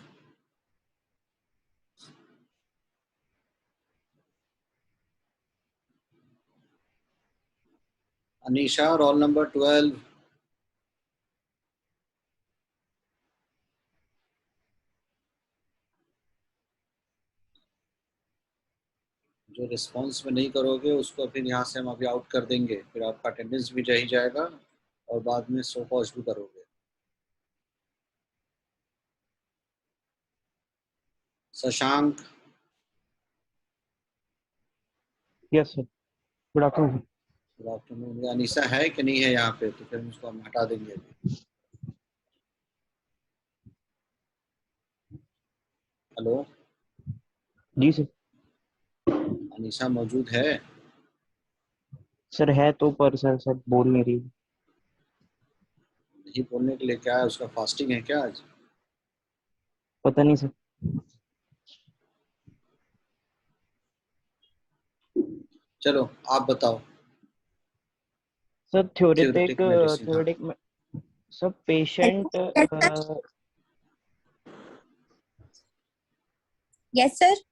Anisha roll number 12। जो रिस्पॉन्स में नहीं करोगे उसको फिर यहाँ से हम अभी आउट कर देंगे, फिर आपका अटेंडेंस भी रह जाएगा और बाद में सो पॉज भी करोगे। Shashank. Yes sir, good afternoon. Good afternoon. Anisa है कि नहीं है यहाँ पे? तो फिर उसको हम हटा देंगे अभी। हेलो जी सर। अनीसा मौजूद है? सर है तो, पर सर बोल नहीं रही। नहीं बोलने के लिए क्या है? उसका फास्टिंग है क्या आज? पता नहीं सर। चलो आप बताओ। Sir theoretic medicine. हाँ। Theoretic sir patient. Yes sir.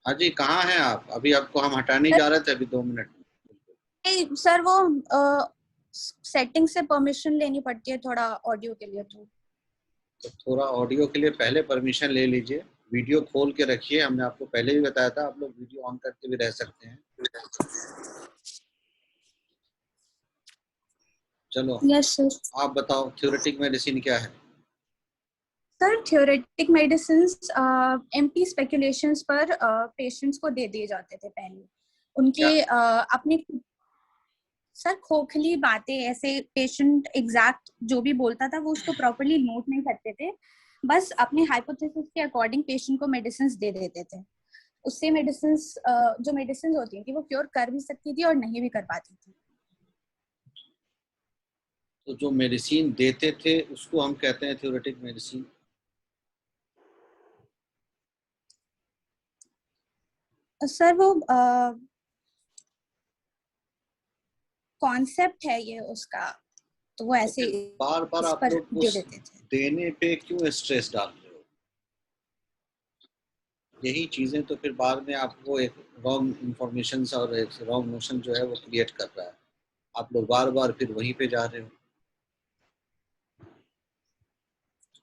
हाँ जी, कहाँ हैं आप? अभी आपको हम हटाने जा रहे थे, अभी 2 मिनट में। सर वो सेटिंग से परमिशन लेनी पड़ती है थोड़ा ऑडियो के लिए, तो थोड़ा ऑडियो के लिए पहले परमिशन ले लीजिए। वीडियो खोल के रखिए, हमने आपको पहले भी बताया था, आप लोग वीडियो ऑन करके भी रह सकते हैं। चलो यस सर। आप बताओ थ्योरेटिक मेडिसिन क्या है? Sir theoretic medicines empty speculations पर पेशेंट्स को दे दिए जाते थे पहले, उनके अपने सर खोखली बातें, ऐसे पेशेंट एग्जैक्ट जो भी बोलता था वो उसको प्रॉपर्ली नोट नहीं करते थे, बस अपने हाइपोथेसिस के अकॉर्डिंग पेशेंट को मेडिसिन दे देते थे। उससे मेडिसिन जो मेडिसिन होती थी वो क्योर कर भी सकती थी और नहीं भी कर पाती थी। तो जो मेडिसिन देते थे उसको हम कहते हैं थ्योरेटिक मेडिसिन। सर वो कॉन्सेप्ट है ये उसका, तो वो ऐसे बार बार आप लोग दे देते थे। देने पे क्यों स्ट्रेस डाल रहे हो? यही चीजें तो फिर बाद में आपको एक रॉन्ग इंफॉर्मेशन और एक रॉन्ग नोशन जो है वो क्रिएट कर रहा है। आप लोग बार बार फिर वहीं पे जा रहे हो।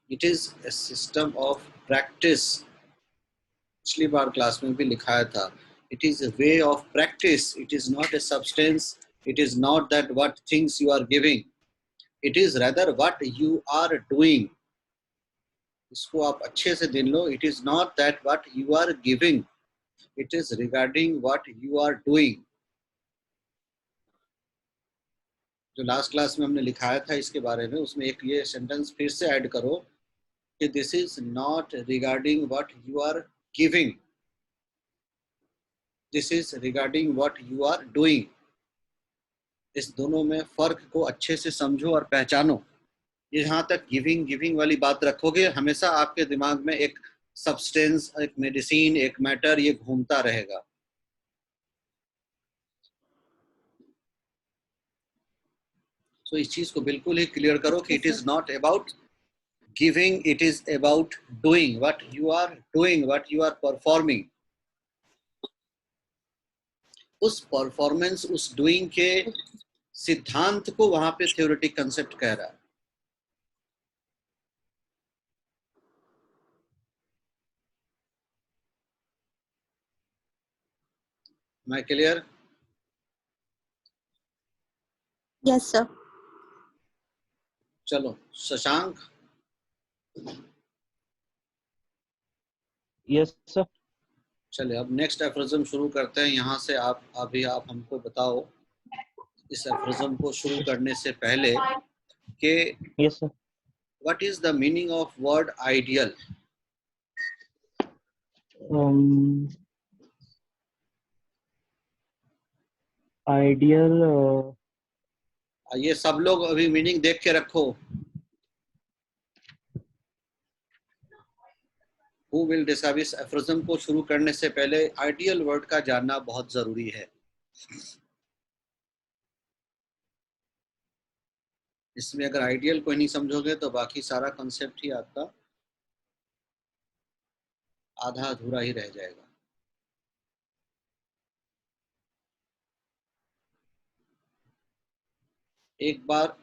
It is a system of practice. पिछली बार क्लास में भी लिखाया था, it is a way of practice, it is not a substance, it is not that what things you are giving, it is rather what you are doing. इसको आप अच्छे से देख लो, it is not that what you are giving, it is regarding what you are doing. जो लास्ट क्लास में हमने लिखाया था इसके बारे में, उसमें एक ये सेंटेंस फिर से ऐड करो कि this is not regarding what you are giving, this is regarding what you are doing. इस दोनों में फर्क को अच्छे से समझो और पहचानो। यहाँ तक गिविंग वाली बात रखोगे, हमेशा आपके दिमाग में एक सब्सटेंस, एक मेडिसिन, एक मैटर ये घूमता रहेगा। तो इस चीज को बिल्कुल ही क्लियर करो कि it is not about giving, it is about doing what you are doing, what you are performing. उस परफॉर्मेंस, उस डूइंग के सिद्धांत को वहां पे थ्योरेटिक कंसेप्ट कह रहा है। मैं क्लियर? Yes sir. चलो शशांक। Yes sir. चलिए अब नेक्स्ट एफ्रिज्म शुरू करते हैं। यहाँ से आप हमको बताओ इस एफ्रिज्म को शुरू करने से पहले कि yes sir. What is the meaning of word ideal? Ideal, ये सब लोग अभी मीनिंग देख के रखो। Who will decide? इस एफ्रिज्म को शुरू करने से पहले आइडियल वर्ड का जानना बहुत जरूरी है। इसमें अगर आइडियल को नहीं समझोगे तो बाकी सारा कंसेप्ट ही आपका आधा अधूरा ही रह जाएगा। एक बार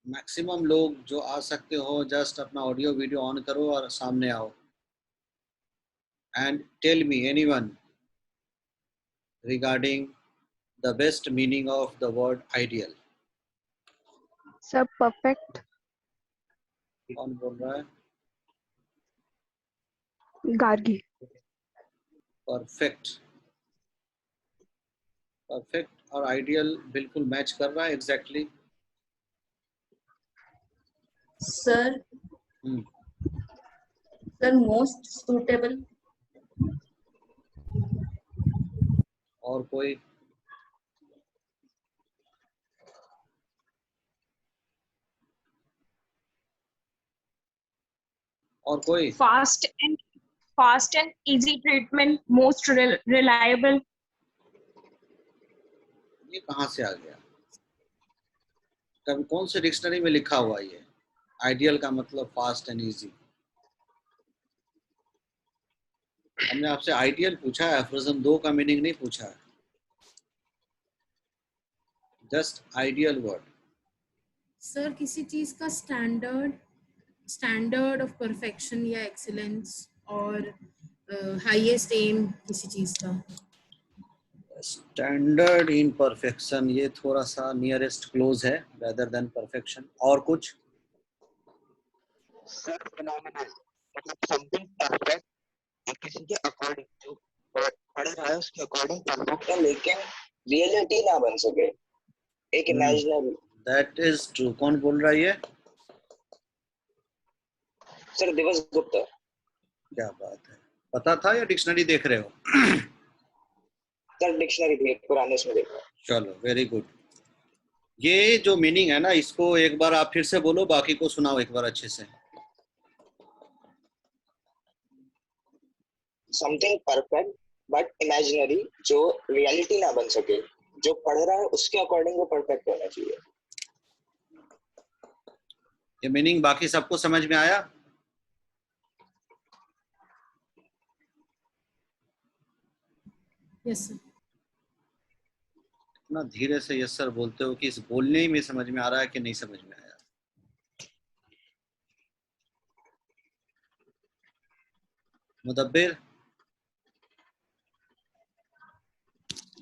मैक्सिमम लोग जो आ सकते हो जस्ट अपना ऑडियो वीडियो ऑन करो और सामने आओ and tell me anyone regarding the best meaning of the word ideal. Sir perfect. कौन बोल रहा है? गार्गी। परफेक्ट। परफेक्ट और आइडियल बिल्कुल मैच कर रहा है exactly. Sir sir most suitable. और कोई? और कोई? Fast and easy treatment, most reliable. ये कहाँ से आ गया? कौन से डिक्शनरी में लिखा हुआ ये आइडियल का मतलब फास्ट एंड इजी? हमने आपसे आइडियल पूछा है, एफ्रिज्म 2 का मीनिंग नहीं पूछा है। Just ideal word. सर किसी चीज का स्टैंडर्ड ऑफ परफेक्शन या एक्सीलेंस और हाईएस्ट एम किसी चीज का। स्टैंडर्ड इन परफेक्शन, ये थोड़ा सा नियरेस्ट क्लोज है रेदर देन परफेक्शन। और कुछ? सर फिनोमिनल, मतलब समथिंग परफेक्ट किसी के अकॉर्डिंग, जो पढ़ रहा है उसके अकॉर्डिंग परफेक्ट है लेकिन रियलिटी ना बन सके, एक इमेजिनरी। That is true. कौन बोल रहा है ये? सर दिवस गुप्ता। क्या बात है, पता था या डिक्शनरी देख रहे हो? सर डिक्शनरी देख, पुराने में देखा। चलो वेरी गुड। ये जो मीनिंग है ना, इसको एक बार आप फिर से बोलो, बाकी को सुनाओ एक बार अच्छे से। समथिंग परफेक्ट बट इमेजिनरी, जो रियलिटी ना बन सके, जो पढ़ रहा है उसके अकॉर्डिंग वो परफेक्ट होना चाहिए। ये मीनिंग बाकी सबको समझ में आया? Yes sir. इतना धीरे से यस सर बोलते हो कि इस बोलने में समझ में आ रहा है कि नहीं समझ में आया? मुदब्बिर?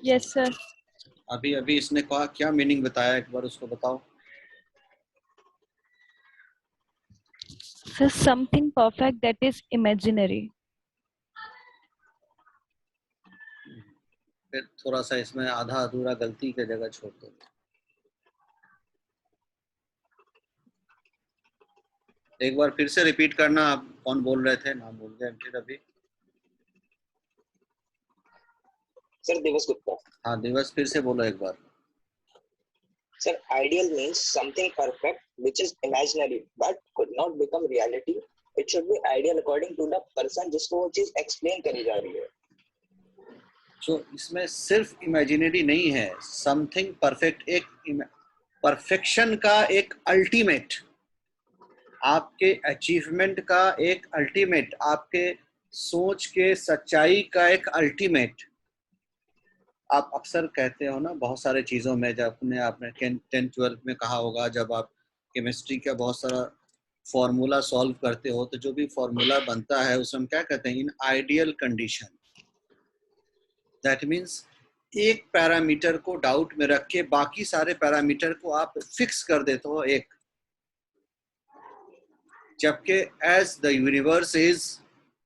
Yes sir. अभी अभी इसने कहा, क्या मीनिंग बताया, एक बार उसको बताओ। Sir something perfect that is imaginary. फिर थोड़ा सा इसमें आधा अधूरा गलती की जगह छोड़ दो। एक बार फिर से रिपीट करना, आप कौन बोल रहे थे, नाम बोल गए फिर अभी। सर दिवस गुप्ता। हाँ दिवस, फिर से बोलो एक बार। Sir ideal means something perfect which is imaginary but could not become reality. It should be ideal according to the person जिसको वो चीज एक्सप्लेन करी जा रही है। So, इसमें सिर्फ इमेजिनरी नहीं है, समथिंग परफेक्ट। एक परफेक्शन का एक अल्टीमेट, आपके अचीवमेंट का एक अल्टीमेट, आपके सोच के सच्चाई का एक अल्टीमेट। आप अक्सर कहते हो ना बहुत सारे चीज़ों में, जब आपने 10th-12th में कहा होगा, जब आप केमिस्ट्री का बहुत सारा फॉर्मूला सॉल्व करते हो तो जो भी फॉर्मूला बनता है उसमें हम क्या कहते हैं, in ideal condition. That means एक पैरामीटर को डाउट में रख के बाकी सारे पैरामीटर को आप फिक्स कर देते हो एक, जबकि as the universe is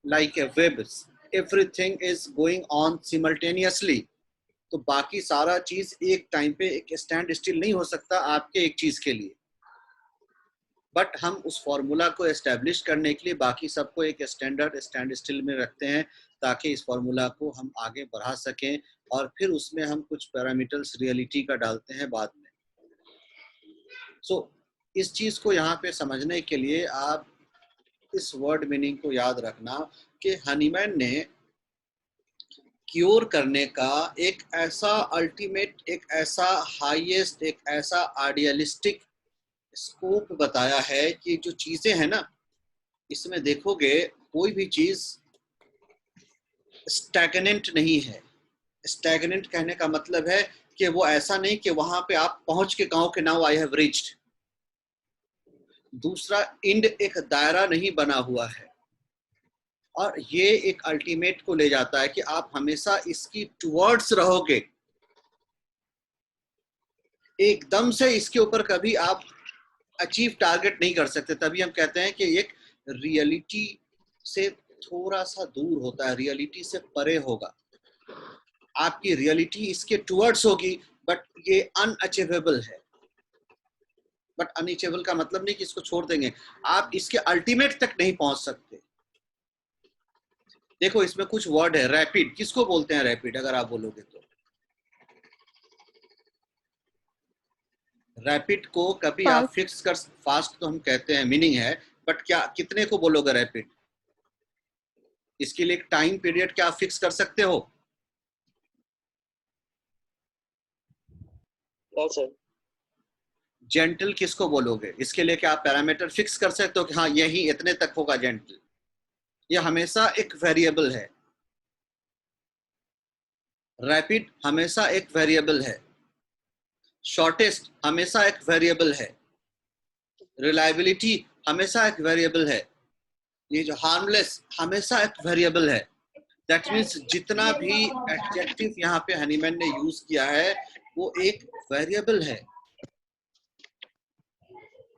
like a web, everything is going on simultaneously, तो बाकी सारा चीज एक टाइम पे एक स्टैंड स्टिल नहीं हो सकता आपके एक चीज के लिए। बट हम उस फॉर्मूला को एस्टेब्लिश करने के लिए बाकी सबको एक स्टैंड स्टिल में रखते हैं ताकि इस फॉर्मूला को हम आगे बढ़ा सकें, और फिर उसमें हम कुछ पैरामीटर्स रियलिटी का डालते हैं बाद में। सो इस चीज को यहाँ पे समझने के लिए आप इस वर्ड मीनिंग को याद रखना कि हनीमैन ने क्योर करने का एक ऐसा अल्टीमेट, एक ऐसा हाईएस्ट, एक ऐसा आइडियलिस्टिक स्कोप बताया है कि जो चीजें हैं ना, इसमें देखोगे कोई भी चीज स्टैग्नेंट नहीं है। स्टैग्नेंट कहने का मतलब है कि वो ऐसा नहीं कि वहां पे आप पहुंच के कहो कि नाउ आई हैव रीच्ड। दूसरा, इंड एक दायरा नहीं बना हुआ है, और ये एक अल्टीमेट को ले जाता है कि आप हमेशा इसकी टुवर्ड्स रहोगे, एकदम से इसके ऊपर कभी आप अचीव टारगेट नहीं कर सकते। तभी हम कहते हैं कि एक रियलिटी से थोड़ा सा दूर होता है, रियलिटी से परे होगा। आपकी रियलिटी इसके टुवर्ड्स होगी, बट ये अनअचीवेबल है। बट अनअचीवेबल का मतलब नहीं कि इसको छोड़ देंगे, आप इसके अल्टीमेट तक नहीं पहुंच सकते। देखो इसमें कुछ वर्ड है, रैपिड, किसको बोलते हैं रैपिड? अगर आप बोलोगे तो रैपिड को कभी आप फिक्स कर, फास्ट तो हम कहते हैं मीनिंग है, बट क्या कितने को बोलोगे रैपिड? इसके लिए एक टाइम पीरियड क्या आप फिक्स कर सकते हो? सर जेंटल किसको बोलोगे? इसके लिए क्या आप पैरामीटर फिक्स कर सकते हो कि हाँ यही इतने तक होगा जेंटल? ये हमेशा एक वेरिएबल है। रैपिड हमेशा एक वेरिएबल है, शॉर्टेस्ट हमेशा एक वेरिएबल है, रिलायबिलिटी हमेशा एक वेरिएबल है, ये जो हार्मलेस हमेशा एक वेरिएबल है। दैट मीन्स जितना भी एडजेक्टिव यहाँ पे हनीमैन ने यूज किया है वो एक वेरिएबल है।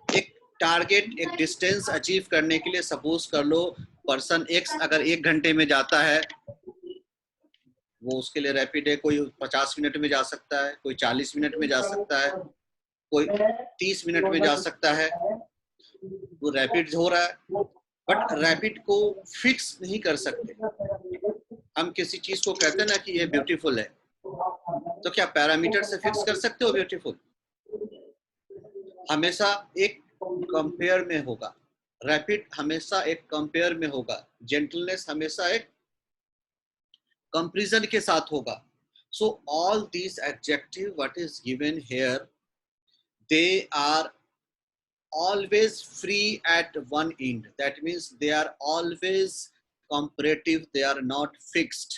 एक टारगेट, एक डिस्टेंस अचीव करने के लिए सपोज कर लो पर्सन एक्स अगर 1 घंटे में जाता है, वो उसके लिए रैपिड है। कोई 50 मिनट में जा सकता है, कोई 40 मिनट में जा सकता है, कोई 30 मिनट में जा सकता है, वो रैपिड हो रहा है। बट रैपिड को फिक्स नहीं कर सकते। हम किसी चीज को कहते हैं ना कि ये ब्यूटीफुल है, तो क्या पैरामीटर से फिक्स कर सकते हो ब्यूटीफुल? हमेशा एक कंपेयर में होगा, रैपिड हमेशा एक कंपेयर में होगा, जेंटलनेस हमेशा एक कंपैरिजन के साथ होगा। So all these adjective what is given here, they are always free at one end. That means they are always comparative, they are not fixed.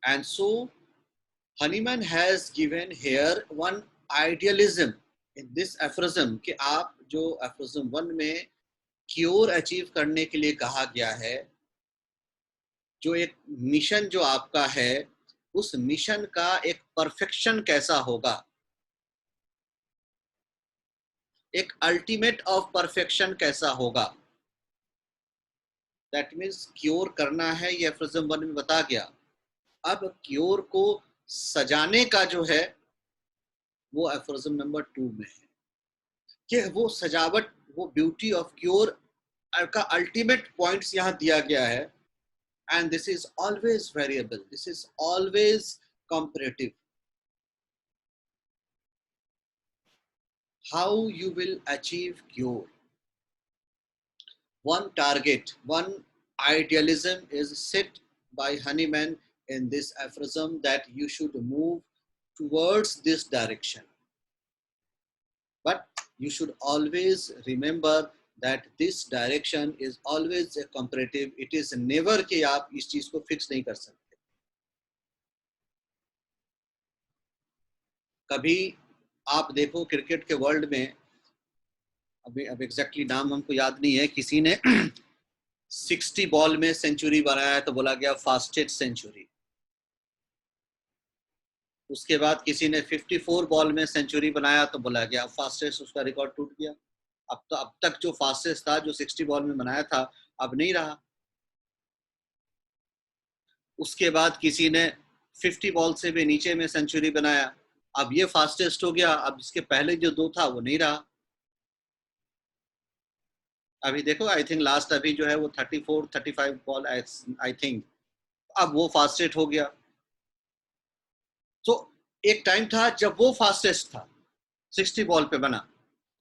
And so Hahnemann has given here one idealism in this aphorism कि आप जो aphorism 1 में क्योर अचीव करने के लिए कहा गया है, जो एक मिशन जो आपका है, उस मिशन का एक परफेक्शन कैसा होगा, एक अल्टीमेट ऑफ परफेक्शन कैसा होगा। दैट मीन्स क्योर करना है, ये एफरिज्म 1 में बता गया। अब क्योर को सजाने का जो है वो एफरिज्म नंबर 2 में है कि वो सजावट, वो ब्यूटी ऑफ क्योर का अल्टीमेट पॉइंट्स यहाँ दिया गया है। And this is always variable, this is always comparative. How you will achieve cure? One target, one idealism is set by Hahnemann in this aphorism that you should move towards this direction. But you should always remember that this direction is always a comparative. It is never कि आप इस चीज को फिक्स नहीं कर सकते. कभी आप देखो क्रिकेट के वर्ल्ड में, अभी अब एग्जैक्टली नाम हमको याद नहीं है, किसी ने 60 बॉल में सेंचुरी बनाया तो बोला गया फास्टेस्ट सेंचुरी. उसके बाद किसी ने 54 बॉल में सेंचुरी बनाया तो बोला गया फास्टेस्ट, उसका रिकॉर्ड टूट गया. अब तक जो फास्टेस्ट था, जो 60 बॉल में बनाया था, अब नहीं रहा. उसके बाद किसी ने 50 बॉल से भी नीचे में सेंचुरी बनाया, अब ये फास्टेस्ट हो गया. अब इसके पहले जो 2 था वो नहीं रहा. अभी देखो, आई थिंक लास्ट अभी जो है वो 34-35 बॉल आई थिंक, अब वो फास्टेस्ट हो गया. तो एक टाइम था जब वो फास्टेस्ट था, 60 बॉल पे बना,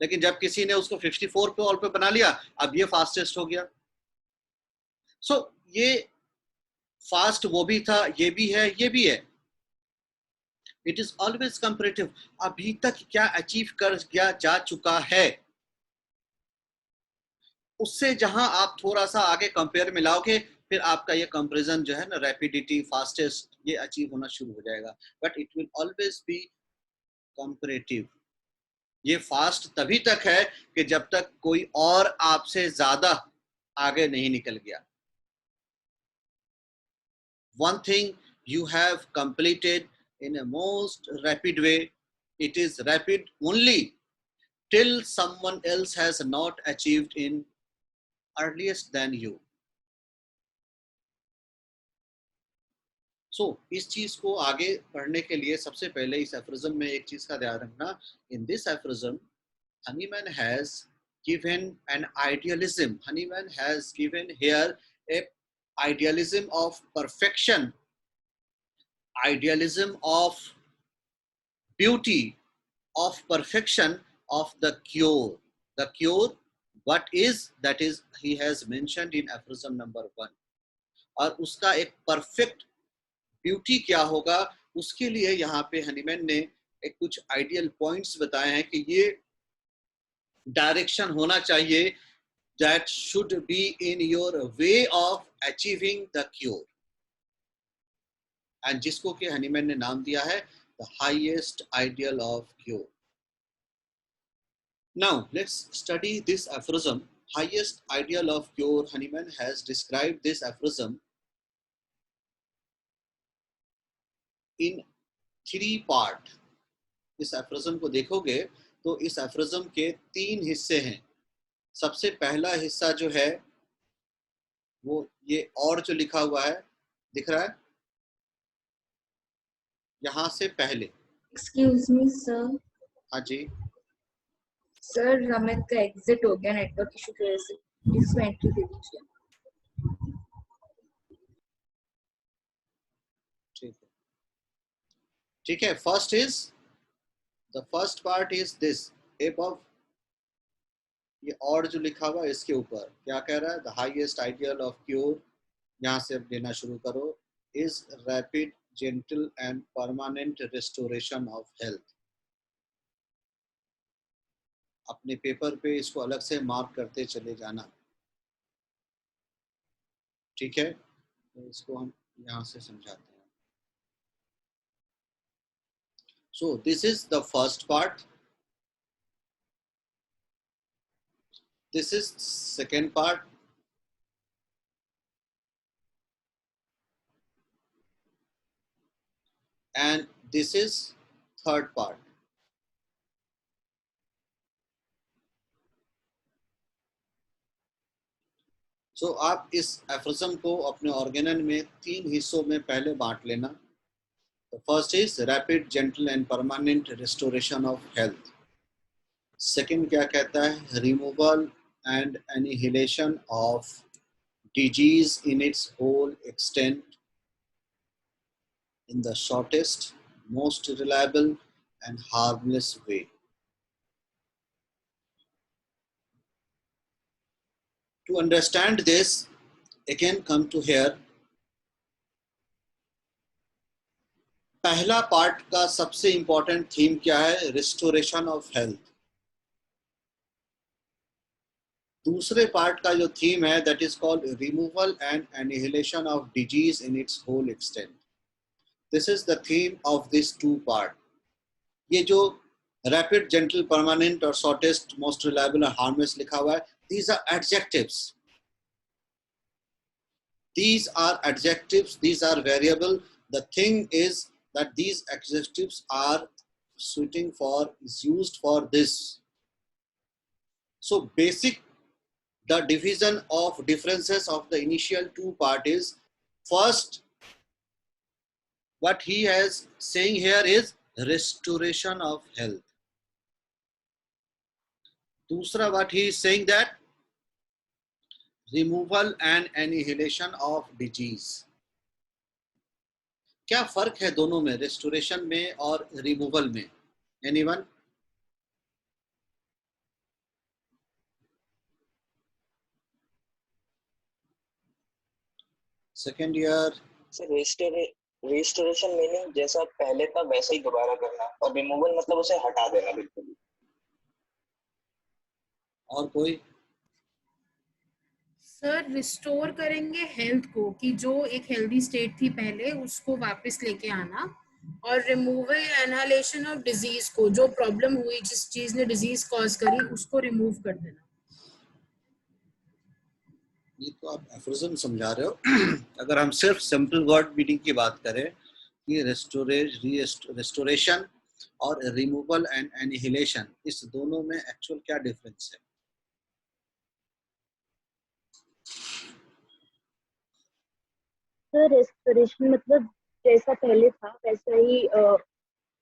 लेकिन जब किसी ने उसको 54 बॉल पे बना लिया, अब ये फास्टेस्ट हो गया. सो ये फास्ट वो भी था, ये भी है, ये भी है. It is always comparative. अभी तक क्या अचीव कर गया जा चुका है, उससे जहां आप थोड़ा सा आगे कंपेयर मिलाओगे, फिर आपका ये कंपैरिजन जो है ना, रैपिडिटी, फास्टेस्ट, ये अचीव होना शुरू हो जाएगा. But it will always be comparative. ये फास्ट तभी तक है कि जब तक कोई और आपसे ज्यादा आगे नहीं निकल गया. One thing you have completed in a most rapid way, it is rapid only till someone else has not achieved in earliest than you. So, इस चीज को आगे पढ़ने के लिए सबसे पहले इस एफ्रिज्म में एक चीज का ध्यान रखना. In this aphorism, Honeyman has given an idealism. Honeyman has given here a idealism of perfection, idealism of beauty, of perfection of the cure. The cure, what is, that is he has mentioned in aphorism number 1. और उसका एक perfect beauty क्या होगा, उसके लिए यहाँ पे हनीमैन ने एक कुछ आइडियल पॉइंट्स बताए हैं कि ये डायरेक्शन होना चाहिए, that should be in your way of achieving the cure, and जिसको कि हनीमैन ने नाम दिया है the highest ideal of cure. Now let's study this aphorism, highest ideal of cure. Honeyman has described this aphorism in 3 part. इस aphorism को देखोगे तो इस aphorism के 3 हिस्से हैं. सबसे पहला हिस्सा जो है वो ये और जो लिखा हुआ है दिख रहा है यहाँ से पहले. Excuse me sir. हाँ जी सर, रमित का एग्जिट हो गया नेटवर्क इशू की वजह से, इसको एंट्री दे दीजिए. ठीक है. First part is this above. ये और जो लिखा हुआ है इसके ऊपर क्या कह रहा है, the highest ideal of cure, यहाँ से अब लेना शुरू करो, is rapid, gentle and permanent restoration of health. अपने पेपर पे इसको अलग से मार्क करते चले जाना. ठीक है, तो इसको हम यहाँ से समझाते हैं. So this is the first part. This is second part. And this is third part. So आप इस एफ्रिज्म को अपने ऑर्गेनन में 3 हिस्सों में पहले बांट लेना. The first is rapid, gentle and permanent restoration of health. Second क्या कहता है, removal and annihilation of disease in its whole extent in the shortest, most reliable and harmless way. To understand this, again come to here. पहला पार्ट का सबसे इंपॉर्टेंट थीम क्या है? Restoration of health. दूसरे पार्ट का जो थीम है that is called removal and annihilation of disease in its whole extent. This is the theme of this two part. ये जो रैपिड, जेंटल, परमानेंट और शॉर्टेस्ट, मोस्ट रिलायबल और हार्मलेस लिखा हुआ है, these are adjectives. These are adjectives, these are variable. The thing is that these adjectives are suiting for, is used for this. So basic, the division of differences of the initial two part is, first what he is saying here is restoration of health. दूसरा what he is saying that removal and annihilation of disease. क्या फर्क है दोनों में, रेस्टोरेशन में और रिमूवल में? Anyone? Second year. Sir restoration meaning जैसा पहले था वैसा ही दोबारा करना, और रिमूवल मतलब उसे हटा देना बिल्कुल। और कोई? सर रिस्टोर करेंगे हेल्थ को, कि जो एक हेल्दी स्टेट थी पहले उसको वापस लेके आना, और रिमूवल इनहेलेशन ऑफ डिजीज को, जो प्रॉब्लम हुई, जिस चीज ने डिजीज कॉज करी, उसको रिमूव कर देना। ये तो आप एफरिज्म समझा रहे हो। अगर हम सिर्फ सिंपल वर्ड मीनिंग की बात करें, ये रेस्टोरेशन और रिमूवल एंड एनिहिलेशन, इस दोनों में एक्चुअल क्या डिफरेंस है? सर रेस्टोरेशन मतलब जैसा पहले था वैसा ही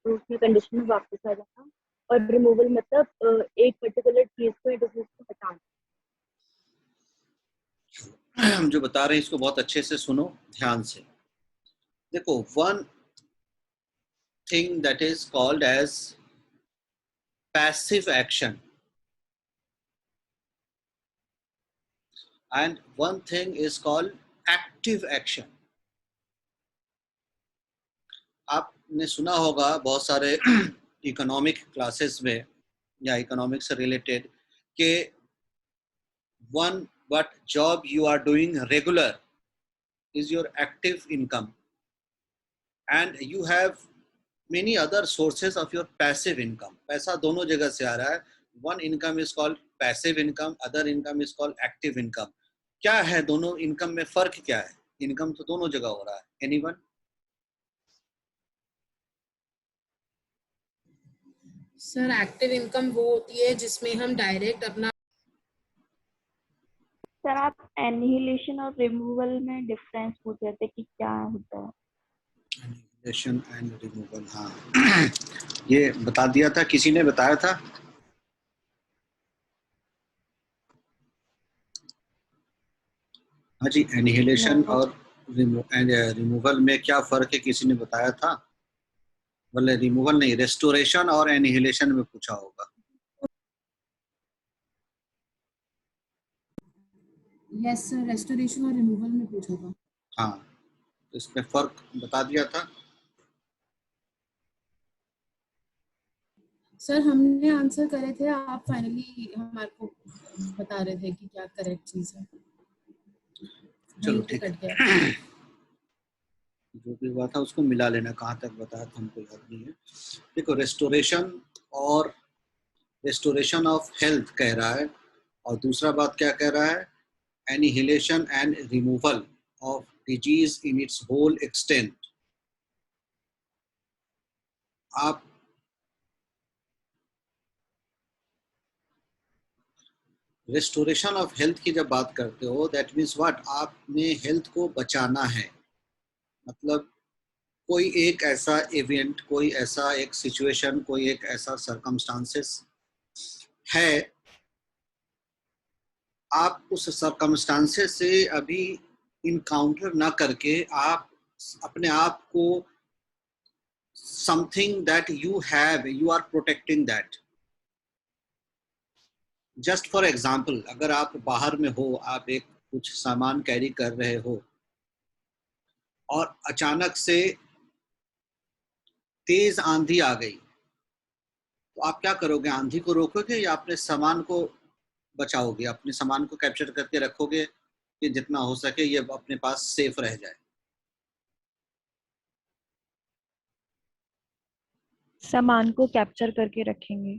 उसमें कंडीशन में वापस आ जाना, और रिमूवल मतलब एक पर्टिकुलर चीज को या डिजीज को हटाना। हम जो बता रहे हैं इसको बहुत अच्छे से सुनो ध्यान से। देखो, one thing that is called as passive action and one thing is called active action. आपने सुना होगा बहुत सारे इकोनॉमिक क्लासेस में या इकोनॉमिक से रिलेटेड कि one what job you are doing regular is your active income, and you have many other sources of your passive income. पैसा दोनों जगह से आ रहा है। one income is called passive income, other income is called active income. क्या है दोनों इनकम में फर्क क्या है? इनकम तो दोनों जगह हो रहा है। एनीवन? सर एक्टिव इनकम वो होती है जिसमें हम डायरेक्ट अपना। सर आप एनिहिलेशन और रिमूवल में डिफरेंस पूछ रहे थे कि क्या होता है? एनिहिलेशन एंड रिमूवल, हाँ ये बता दिया था, किसी ने बताया था? हाँ जी, एनिहिलेशन और रिमूवल में क्या फर्क है, किसी ने बताया था? बोले रिमूवल नहीं, रेस्टोरेशन और एनिहिलेशन में पूछा होगा। यस सर, रेस्टोरेशन और रिमूवल में पूछा था। हाँ, तो इसमें फर्क बता दिया था। सर हमने आंसर करे थे, आप फाइनली हमारे को बता रहे थे कि क्या करेक्ट चीज है। चलो ठीक है, जो भी हुआ था उसको मिला लेना, कहाँ तक बताया था हमको याद नहीं है। देखो, रेस्टोरेशन और रेस्टोरेशन ऑफ हेल्थ कह रहा है, और दूसरा बात क्या कह रहा है? Annihilation and removal of disease in its whole extent. आप रेस्टोरेशन ऑफ हेल्थ की जब बात करते हो, दैट मीन्स व्हाट? आपने हेल्थ को बचाना है, मतलब कोई एक ऐसा इवेंट, कोई ऐसा एक सिचुएशन, कोई एक ऐसा सर्कमस्टांसेस है, आप उस सर्कमस्टांसेस से अभी इनकाउंटर ना करके आप अपने आप को something that you have, you are protecting that. Just for example, अगर आप बाहर में हो, आप एक कुछ सामान कैरी कर रहे हो और अचानक से तेज आंधी आ गई, तो आप क्या करोगे? आंधी को रोकोगे या अपने सामान को बचाओगे, अपने सामान को कैप्चर करके रखोगे कि जितना हो सके ये अपने पास सेफ रह जाए? सामान को कैप्चर करके रखेंगे।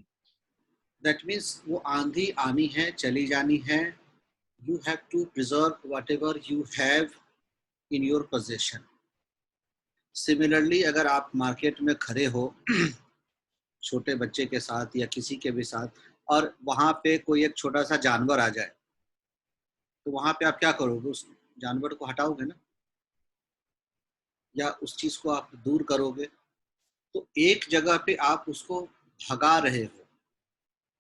दैट मीन्स वो आंधी आनी है, चली जानी है, you have to preserve whatever you have in your possession. Similarly, अगर आप मार्केट में खड़े हो छोटे बच्चे के साथ या किसी के भी साथ, और वहां पे कोई एक छोटा सा जानवर आ जाए, तो वहां पे आप क्या करोगे? उस जानवर को हटाओगे ना, या उस चीज को आप दूर करोगे? तो एक जगह पे आप उसको भगा रहे हो,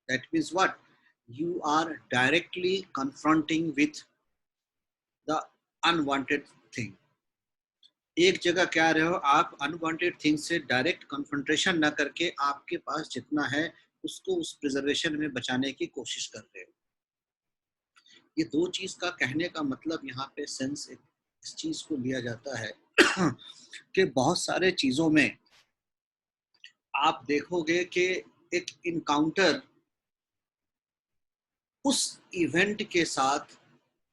that means what? You are directly confronting with the unwanted thing. एक जगह क्या रहे हो आप? अनवांटेड थिंग से डायरेक्ट कन्फ्रंटेशन ना करके आपके पास जितना है उसको उस प्रिजर्वेशन में बचाने की कोशिश कर रहे हो। ये दो चीज का कहने का मतलब यहाँ पे सेंस इस चीज को लिया जाता है कि बहुत सारे चीजों में आप देखोगे कि एक इनकाउंटर उस इवेंट के साथ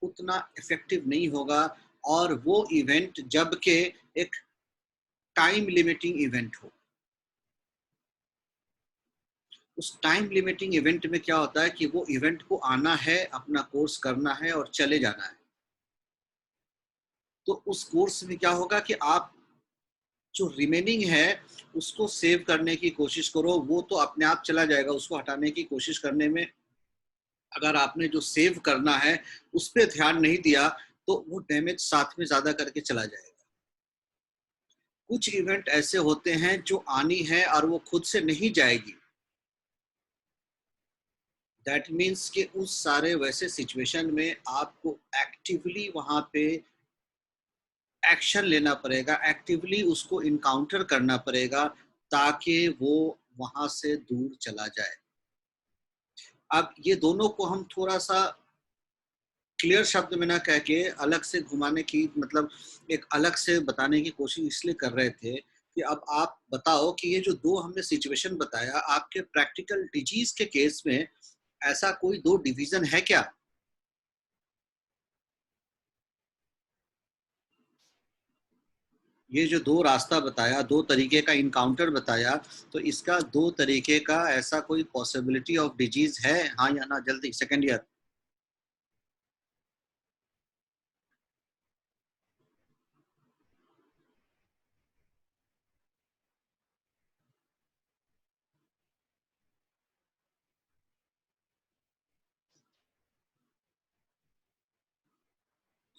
उतना इफेक्टिव नहीं होगा, और वो इवेंट जब के एक टाइम लिमिटिंग इवेंट हो। उस टाइम लिमिटिंग इवेंट में क्या होता है कि वो इवेंट को आना है, अपना कोर्स करना है और चले जाना है। तो उस कोर्स में क्या होगा कि आप जो रिमेनिंग है उसको सेव करने की कोशिश करो। वो तो अपने आप चला जाएगा, उसको हटाने की कोशिश करने में अगर आपने जो सेव करना है उस पर ध्यान नहीं दिया तो वो डैमेज साथ में ज्यादा करके चला जाएगा। कुछ इवेंट ऐसे होते हैं जो आनी है और वो खुद से नहीं जाएगी। दैट मीन्स कि उस सारे वैसे सिचुएशन में आपको एक्टिवली वहां पे एक्शन लेना पड़ेगा, एक्टिवली उसको इनकाउंटर करना पड़ेगा ताकि वो वहां से दूर चला जाए। अब ये दोनों को हम थोड़ा सा क्लियर शब्द में ना कह के अलग से घुमाने की, मतलब एक अलग से बताने की कोशिश इसलिए कर रहे थे कि अब आप बताओ कि ये जो दो हमने सिचुएशन बताया, आपके प्रैक्टिकल डिजीज के केस में ऐसा कोई दो डिवीजन है क्या? ये जो दो रास्ता बताया, दो तरीके का इनकाउंटर बताया, तो इसका दो तरीके का ऐसा कोई पॉसिबिलिटी ऑफ डिजीज है? हाँ या ना? जल्दी, सेकेंड ईयर।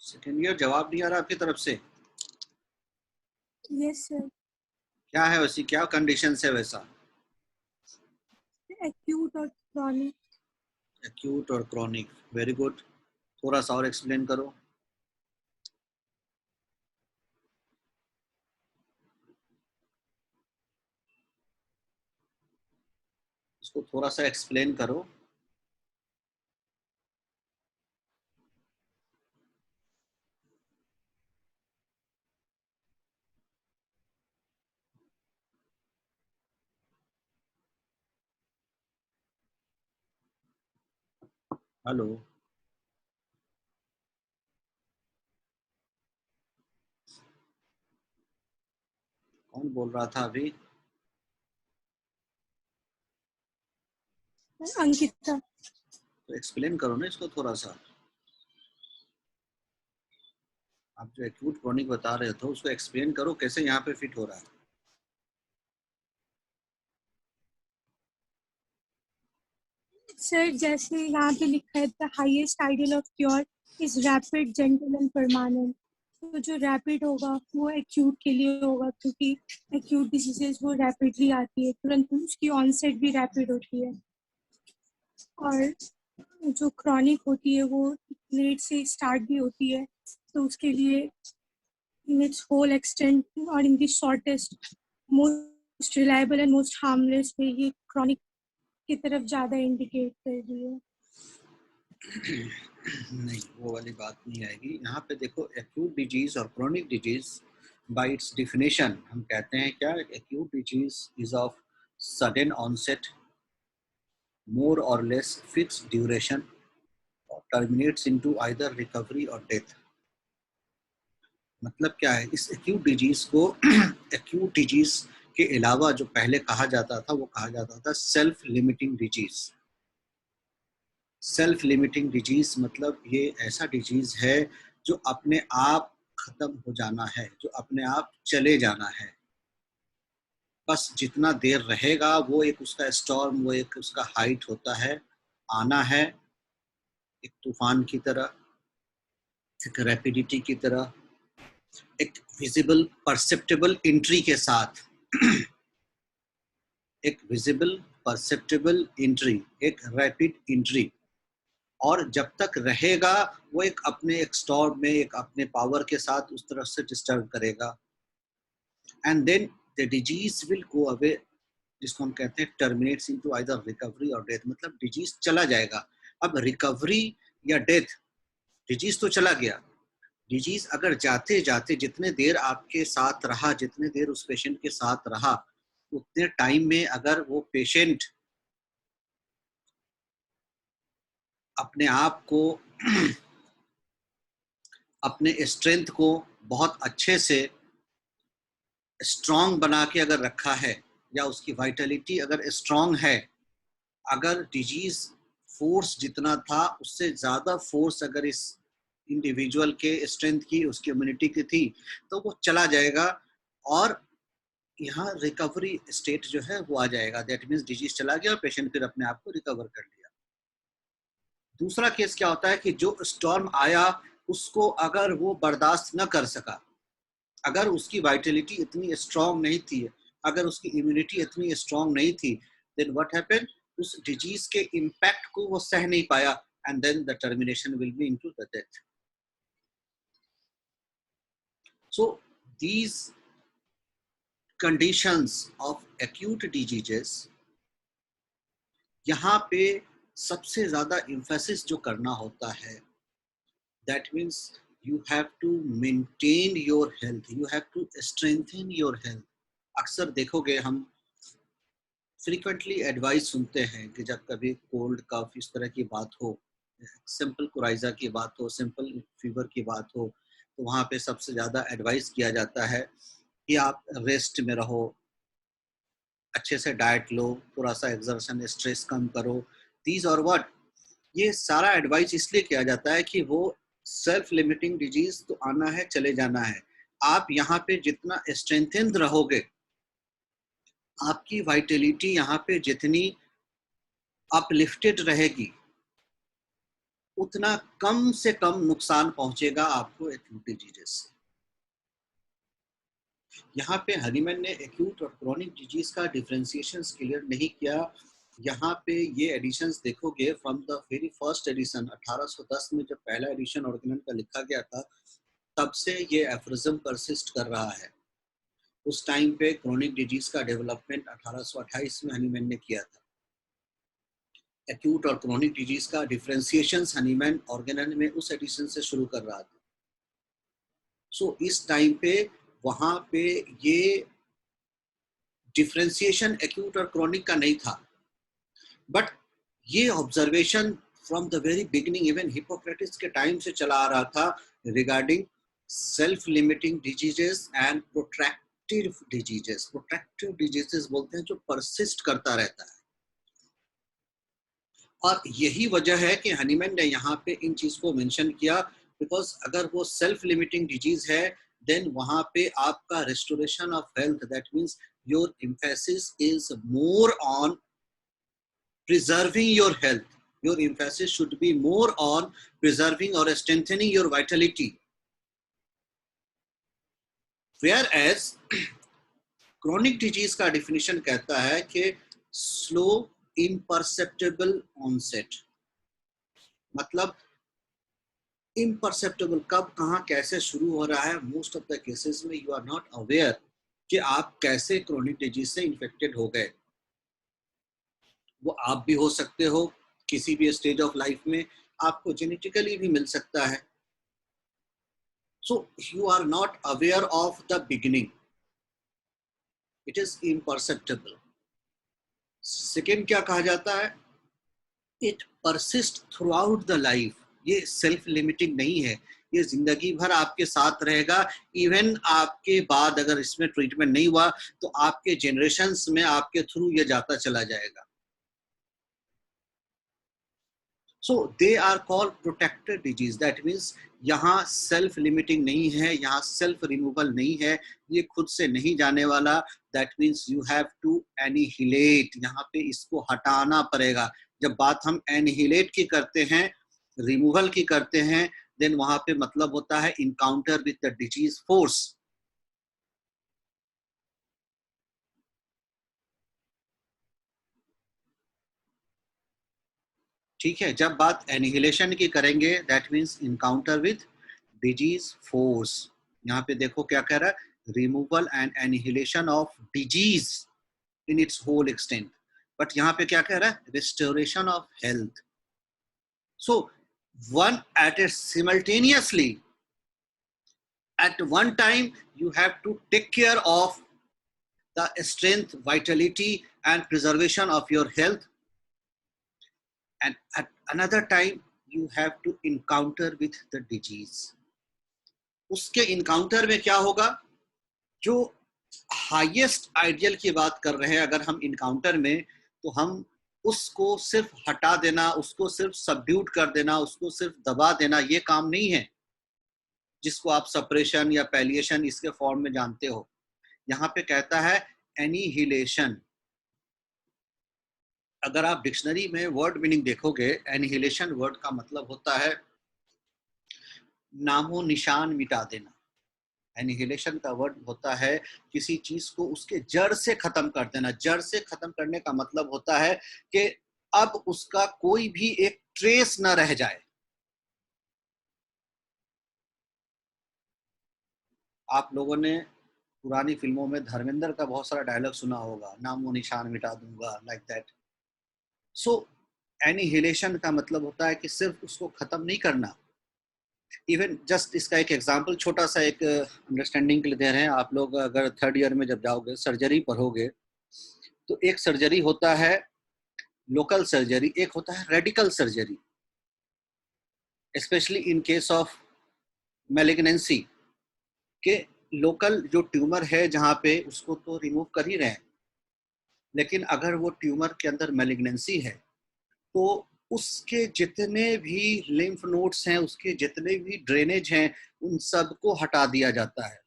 सेकेंड ईयर जवाब नहीं आ रहा आपकी तरफ से? Yes sir. क्या है वैसी, क्या कंडीशन है वैसा? एक्यूट और क्रॉनिक। एक्यूट और क्रॉनिक, वेरी गुड। थोड़ा सा और एक्सप्लेन करो। इसको थोड़ा सा एक्सप्लेन करो। हेलो, कौन बोल रहा था अभी? अंकिता। तो एक्सप्लेन करो ना इसको थोड़ा सा। आप जो एक्यूट क्रॉनिक बता रहे थे उसको एक्सप्लेन करो, कैसे यहाँ पे फिट हो रहा है। सर जैसे यहाँ पे लिखा है the highest ideal of cure is rapid, gentle and permanent. तो जो रैपिड होगा वो एक्यूट के लिए होगा, क्योंकि एक्यूट डिजीजेस वो रैपिडली आती है, तुरंत उसकी ऑनसेट भी रैपिड होती है। और जो क्रॉनिक होती है वो लेट से स्टार्ट भी होती है, तो उसके लिए इन इट्स होल एक्सटेंट और in the shortest, most reliable and most harmless way ये क्रॉनिक की तरफ ज्यादा इंडिकेट कर रही है। नहीं, वो वाली बात नहीं आएगी यहाँ पे। देखो, एक्यूट डिजीज और chronic disease by its definition हम कहते हैं क्या, acute disease is of sudden onset, more or less fixed duration, terminates into either recovery और डेथ। मतलब क्या है, इस एक्यूट डिजीज को एक्यूट डिजीज के अलावा जो पहले कहा जाता था वो कहा जाता था self limiting disease. Self limiting disease मतलब ये ऐसा डिजीज है जो अपने आप खत्म हो जाना है, जो अपने आप चले जाना है, बस जितना देर रहेगा वो एक उसका स्टॉर्म, वो एक उसका हाइट होता है, आना है एक तूफान की तरह, एक रैपिडिटी की तरह, एक विजिबल परसेप्टेबल एंट्री के साथ एक विजिबल परसेप्टेबल एंट्री, एक रैपिड एंट्री, और जब तक रहेगा वो एक अपने एक स्टॉर्म में, एक अपने पावर के साथ उस तरह से डिस्टर्ब करेगा, and then the disease will go away, जिसको हम कहते हैं टर्मिनेट्स इनटू आइदर रिकवरी और डेथ। मतलब डिजीज चला जाएगा। अब रिकवरी या डेथ, डिजीज तो चला गया, डिजीज अगर जाते जाते जितने देर आपके साथ रहा, जितने देर उस पेशेंट के साथ रहा, उतने टाइम में अगर वो पेशेंट अपने आप को अपने स्ट्रेंथ को बहुत अच्छे से स्ट्रांग बना के अगर रखा है, या उसकी वाइटलिटी अगर स्ट्रांग है, अगर डिजीज फोर्स जितना था उससे ज्यादा फोर्स अगर इस इंडिविजुअल के स्ट्रेंथ की, उसकी इम्यूनिटी की थी, तो वो चला जाएगा और यहाँ रिकवरी स्टेट जो है वो आ जाएगा। दैट मीन्स डिजीज चला गया और पेशेंट फिर अपने आप को रिकवर कर लिया। दूसरा केस क्या होता है कि जो स्टॉर्म आया उसको अगर वो बर्दाश्त न कर सका, अगर उसकी वाइटलिटी इतनी स्ट्रांग नहीं थी, अगर उसकी इम्यूनिटी इतनी स्ट्रांग नहीं थी, देन व्हाट हैपेंड, उस डिजीज के इम्पैक्ट को वो सह नहीं पाया, and then the termination will be into the death. So these conditions of acute diseases, यहाँ पे सबसे ज्यादा एम्फेसिस जो करना होता है, that means you have to maintain your health, you have to strengthen your health। अक्सर देखोगे हम frequently एडवाइस सुनते हैं कि जब कभी कोल्ड कफ इस तरह की बात हो, सिंपल कोराइजा की बात हो, सिंपल फीवर की बात हो, तो वहाँ पे सबसे ज़्यादा एडवाइस किया जाता है कि आप रेस्ट में रहो, अच्छे से डाइट लो, थोड़ा सा एक्सर्शन, स्ट्रेस कम करो, दीज और व्हाट। ये सारा एडवाइस इसलिए किया जाता है कि वो सेल्फ लिमिटिंग डिजीज तो आना है, चले जाना है। आप यहाँ पे जितना स्ट्रेंथेंड रहोगे, आपकी वाइटलिटी यहाँ पे जितनी अपलिफ्टेड रहेगी, उतना कम से कम नुकसान पहुंचेगा आपको एक्यूट डिजीजेस से। यहाँ पे हनीमैन ने एक्यूट और क्रोनिक डिजीज का डिफरेंशिएशन क्लियर नहीं किया। यहाँ पे ये एडिशंस देखोगे from the very first edition 1810 में जब पहला एडिशन ऑर्गेनन का लिखा गया था, तब से ये एफरिज्म परसिस्ट कर रहा है। उस टाइम पे क्रोनिक डिजीज का डेवलपमेंट 1828 में हनीमैन ने किया था। एक्यूट और क्रोनिक डिजीज का डिफरेंशिएशन हनीमैन ऑर्गेनन में उस एडिशन से शुरू कर रहा था। सो इस टाइम पे वहां पे ये डिफरेंशिएशन एक्यूट और क्रोनिक का नहीं था, बट ये observation from the very beginning, even Hippocrates के टाइम से चला आ रहा था regarding self limiting diseases and protractive diseases. Protractive diseases बोलते हैं जो परसिस्ट करता रहता है, और यही वजह है कि हनीमैन ने यहाँ पे इन चीज को मेंशन किया, बिकॉज अगर वो सेल्फ लिमिटिंग डिजीज है, देन वहां पे आपका restoration of health, that means your emphasis is more on preserving your health. Your emphasis should be more on preserving or strengthening your vitality. Whereas chronic disease का definition कहता है कि slow imperceptible onset, मतलब imperceptible कब कहाँ कैसे शुरू हो रहा है। most of the cases में you are not aware कि आप कैसे chronic disease से infected हो गए। वो आप भी हो सकते हो किसी भी स्टेज ऑफ लाइफ में, आपको जेनेटिकली भी मिल सकता है, So you are not aware of the beginning. It is imperceptible. Second क्या कहा जाता है? It persists throughout the life. ये सेल्फ लिमिटिंग नहीं है, ये जिंदगी भर आपके साथ रहेगा. इवन आपके बाद अगर इसमें ट्रीटमेंट नहीं हुआ तो आपके जनरेशन्स में आपके थ्रू ये जाता चला जाएगा. So they are called protected disease. That means यहाँ सेल्फ लिमिटिंग नहीं है, यहाँ सेल्फ रिमूवल नहीं है, ये खुद से नहीं जाने वाला. That means you have to annihilate. यहाँ पे इसको हटाना पड़ेगा. जब बात हम annihilate की करते हैं, रिमूवल की करते हैं, then वहाँ पे मतलब होता है encounter with the disease force. ठीक है. जब बात एनिहिलेशन की करेंगे, that means encounter with disease force. यहाँ पे देखो क्या कह रहा है, removal and annihilation of disease in its whole extent. But यहाँ पे क्या कह रहा है, restoration of health. So one at it simultaneously, at one time you have to take care of the strength, vitality and preservation of your health. And at another time you have to encounter with the disease. उसके इनकाउंटर में क्या होगा, जो हाईएस्ट आइडियल की बात कर रहे हैं अगर हम इनकाउंटर में, तो हम उसको सिर्फ हटा देना, उसको सिर्फ सबड्यूट कर देना, उसको सिर्फ दबा देना, ये काम नहीं है जिसको आप सप्रेशन या पैलिएशन इसके फॉर्म में जानते हो. यहाँ पे कहता है एनिहिलेशन. अगर आप डिक्शनरी में वर्ड मीनिंग देखोगे, एनिहिलेशन वर्ड का मतलब होता है नामो निशान मिटा देना. एनिहिलेशन का वर्ड होता है किसी चीज को उसके जड़ से खत्म कर देना. जड़ से खत्म करने का मतलब होता है कि अब उसका कोई भी एक ट्रेस न रह जाए. आप लोगों ने पुरानी फिल्मों में धर्मेंद्र का बहुत सारा डायलॉग सुना होगा, नामो निशान मिटा दूंगा, लाइक दैट. सो एनिहिलेशन का मतलब होता है कि सिर्फ उसको खत्म नहीं करना. इवन जस्ट इसका एक एग्जांपल छोटा सा एक अंडरस्टैंडिंग के लिए दे रहे हैं. आप लोग अगर थर्ड ईयर में जब जाओगे, सर्जरी पढ़ोगे, तो एक सर्जरी होता है लोकल सर्जरी, एक होता है radical surgery. Specially in case of malignancy, के लोकल जो ट्यूमर है जहाँ पे, उसको तो रिमूव कर ही रहे हैं, लेकिन अगर वो ट्यूमर के अंदर मैलिग्नेंसी है तो उसके जितने भी लिम्फ नोड्स हैं, उसके जितने भी ड्रेनेज हैं, उन सब को हटा दिया जाता है.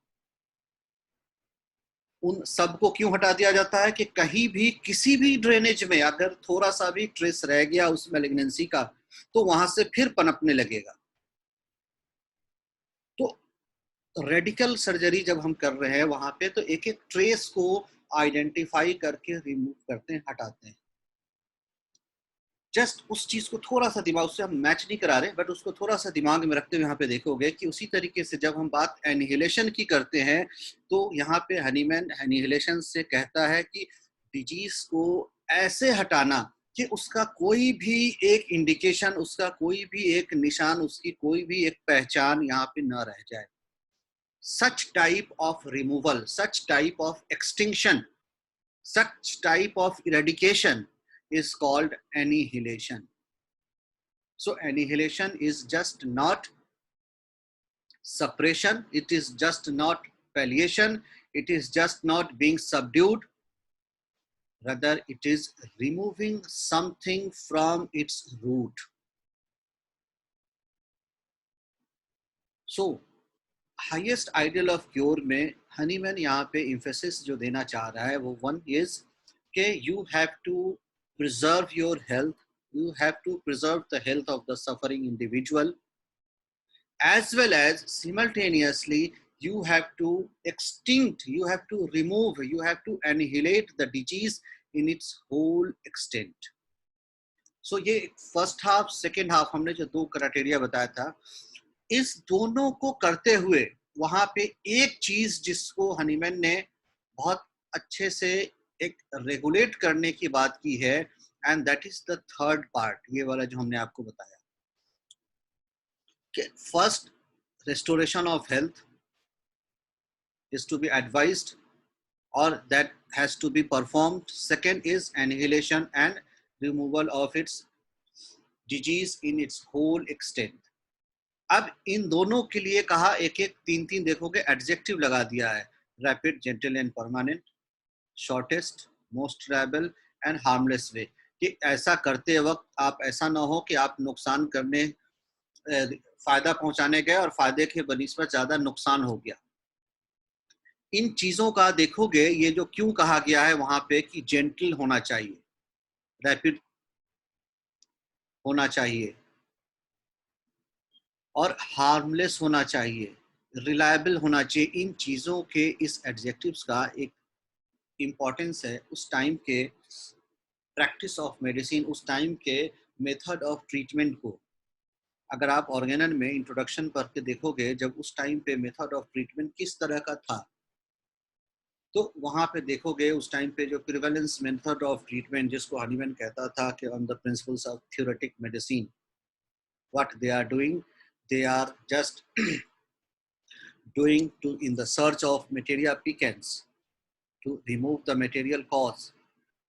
उन सब को क्यों हटा दिया जाता है कि कहीं भी किसी भी ड्रेनेज में अगर थोड़ा सा भी ट्रेस रह गया उस मैलिग्नेंसी का, तो वहां से फिर पनपने लगेगा. तो रेडिकल सर्जरी जब हम कर रहे हैं वहां पे, तो एक एक ट्रेस को आइडेंटिफाई करके रिमूव करते हैं, हटाते हैं. जस्ट उस चीज को थोड़ा सा दिमाग, उससे हम मैच नहीं करा रहे, बट उसको थोड़ा सा दिमाग में रखते हुए यहाँ पे देखोगे कि उसी तरीके से जब हम बात एनिहिलेशन की करते हैं, तो यहाँ पे हनीमैन एनिहिलेशन से कहता है कि डिजीज को ऐसे हटाना कि उसका कोई भी एक इंडिकेशन, उसका कोई भी एक निशान, उसकी कोई भी एक पहचान यहाँ पे न रह जाए. Such type of removal, such type of extinction, such type of eradication is called annihilation. So annihilation is just not suppression, it is just not palliation, it is just not being subdued, rather it is removing something from its root. So highest ideal of cure में हनीमैन यहाँ पे एम्फेसिस जो देना चाह रहा है, वो वन इज कि you have to preserve your health, you have to preserve the health of the suffering individual, as well as simultaneously you have to extinct, you have to remove, you have to annihilate the disease in its whole extent. So ये फर्स्ट हाफ, सेकेंड हाफ हमने जो दो क्राइटेरिया बताया था, इस दोनों को करते हुए वहां पे एक चीज जिसको हनीमैन ने बहुत अच्छे से एक रेगुलेट करने की बात की है, and that is the third part, ये वाला जो हमने आपको बताया कि first restoration of health is to be advised or that has to be performed. Second is annihilation and removal of its disease in its whole extent. अब इन दोनों के लिए कहा एक एक तीन तीन देखोगे एडजेक्टिव लगा दिया है, rapid, gentle and permanent, shortest, most reliable and harmless way, कि ऐसा करते वक्त आप ऐसा ना हो कि आप नुकसान करने फायदा पहुंचाने गए और फायदे के बनिस्बत ज्यादा नुकसान हो गया। इन चीजों का देखोगे ये जो क्यों कहा गया है वहां पे कि जेंटल होना चाहिए, रैपिड होना चाहिए और हार्मलेस होना चाहिए, रिलायबल होना चाहिए। इन चीजों के इस एडजेक्टिव्स का एक इम्पोर्टेंस है उस टाइम के प्रैक्टिस ऑफ मेडिसिन, उस टाइम के मेथड ऑफ ट्रीटमेंट को। अगर आप ऑर्गेनन में इंट्रोडक्शन पढ़ के देखोगे जब उस टाइम पे मेथड ऑफ ट्रीटमेंट किस तरह का था, तो वहां पे देखोगे उस टाइम पे जो प्रिवेलेंस मेथड ऑफ ट्रीटमेंट जिसको हनीमैन कहता था कि on the principles of theoretic medicine, what they are doing, they are just doing to in the search of materia peccans to remove the material cause.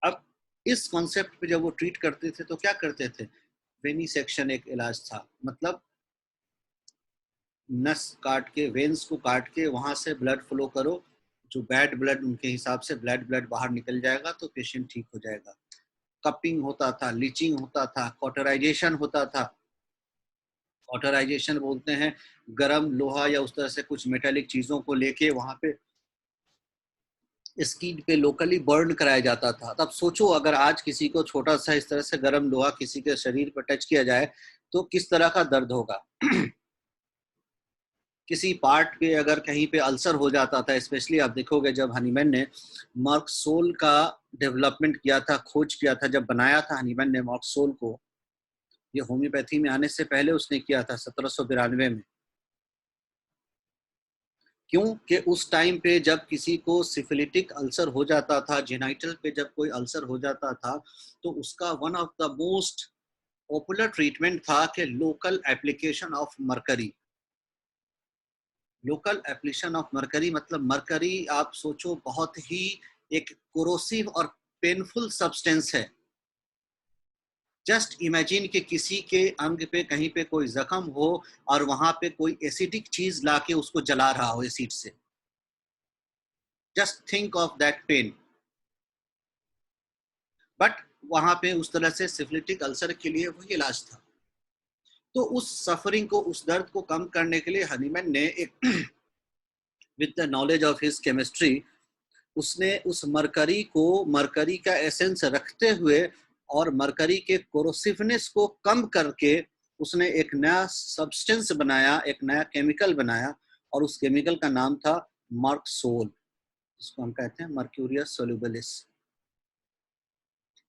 अब इस कॉन्सेप्ट पे जब वो ट्रीट करते थे तो क्या करते थे, वेनिसेक्शन एक इलाज था, मतलब नस काट के, वेन्स को काट के वहां से ब्लड फ्लो करो, जो बैड ब्लड उनके हिसाब से ब्लड बाहर निकल जाएगा तो पेशेंट ठीक हो जाएगा। कपिंग होता था, लीचिंग होता था, कॉटराइजेशन होता था। कॉटराइजेशन बोलते हैं गरम लोहा या उस तरह से कुछ मेटालिक चीजों को लेके वहां पे स्किन पे लोकली बर्न कराया जाता था। तब सोचो अगर आज किसी को छोटा सा इस तरह से गरम लोहा किसी के शरीर पर टच किया जाए तो किस तरह का दर्द होगा। किसी पार्ट पे अगर कहीं पे अल्सर हो जाता था, स्पेशली आप देखोगे जब हनीमैन ने मर्कसोल का डेवलपमेंट किया था, खोज किया था, जब बनाया था हनीमैन ने मर्कसोल को, ये होम्योपैथी में आने से पहले उसने किया था 1792 में। क्योंकि उस टाइम पे जब किसी को सिफिलिटिक अल्सर हो जाता था, जेनाइटल पे जब कोई अल्सर हो जाता था तो उसका one of the most popular treatment था कि local application of mercury. Local application of mercury मतलब मरकरी आप सोचो बहुत ही एक कोरोसिव और पेनफुल सब्सटेंस है। जस्ट इमेजिन कि किसी के अंग पे कहीं पे कोई जख्म हो और वहां पे कोई एसिडिक चीज लाके उसको जला रहा हो एसिड से। Just think of that pain. But वहां पे उस तरह से सिफिलिटिक अल्सर के लिए वही इलाज था। तो उस सफरिंग को, उस दर्द को कम करने के लिए हनीमैन ने एक with the knowledge of his chemistry, उसने उस मरकरी को, मरकरी का एसेंस रखते हुए और मरकरी के कोरोसिवनेस को कम करके उसने एक नया सब्सटेंस बनाया, एक नया केमिकल बनाया और उस केमिकल का नाम था मर्कसोल, जिसको हम कहते हैं मर्क्यूरियस सोल्यूबलिस।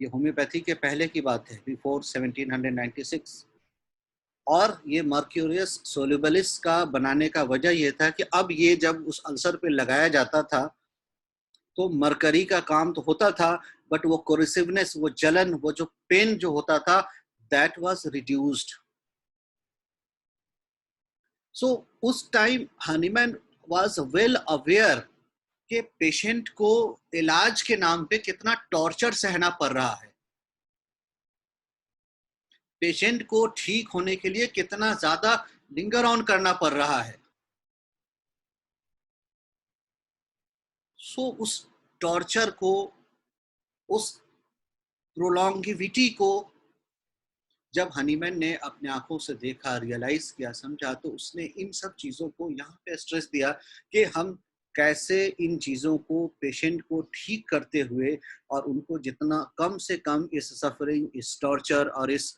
ये होम्योपैथी के पहले की बात है, बिफोर 1796। और ये मर्क्यूरियस सोल्यूबलिस का बनाने का वजह ये था कि अब ये जब उस अल्सर पे लगाया जाता था तो मरकरी का काम तो होता था, बट वो कोरोसिवनेस, वो जलन, वो जो पेन जो होता था, दैट वाज रिड्यूस्ड। सो उस time Hahnemann was well aware कि पेशेंट को इलाज के नाम पे कितना टॉर्चर सहना पड़ रहा है, पेशेंट को ठीक होने के लिए कितना ज्यादा लिंगर ऑन करना पड़ रहा है। सो उस टॉर्चर को, उस प्रोलॉन्गिविटी को जब हनीमैन ने अपने आंखों से देखा, रियलाइज किया, समझा, तो उसने इन सब चीजों को यहाँ पे स्ट्रेस दिया कि हम कैसे इन चीजों को पेशेंट को ठीक करते हुए और उनको जितना कम से कम इस सफरिंग, इस टॉर्चर और इस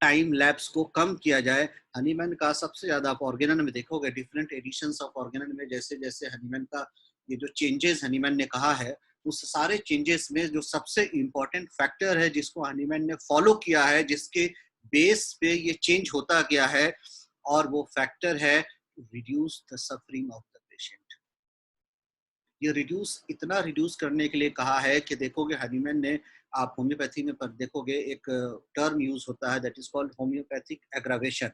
टाइम लैप्स को कम किया जाए। हनीमैन का सबसे ज्यादा आप ऑर्गेनन में देखोगे, डिफरेंट एडिशंस ऑफ ऑर्गेनन में जैसे जैसे हनीमैन का ये जो चेंजेस हनीमैन ने कहा है, उस सारे चेंजेस में जो सबसे इम्पोर्टेंट फैक्टर है जिसको हनीमैन ने फॉलो किया है, जिसके बेस पे ये चेंज होता गया है, और वो फैक्टर है reduce the suffering of the patient. ये इतना रिड्यूस करने के लिए कहा है कि देखोगे हनीमैन ने, आप होम्योपैथी में पर देखोगे एक टर्म यूज होता है that is called homoeopathic aggravation.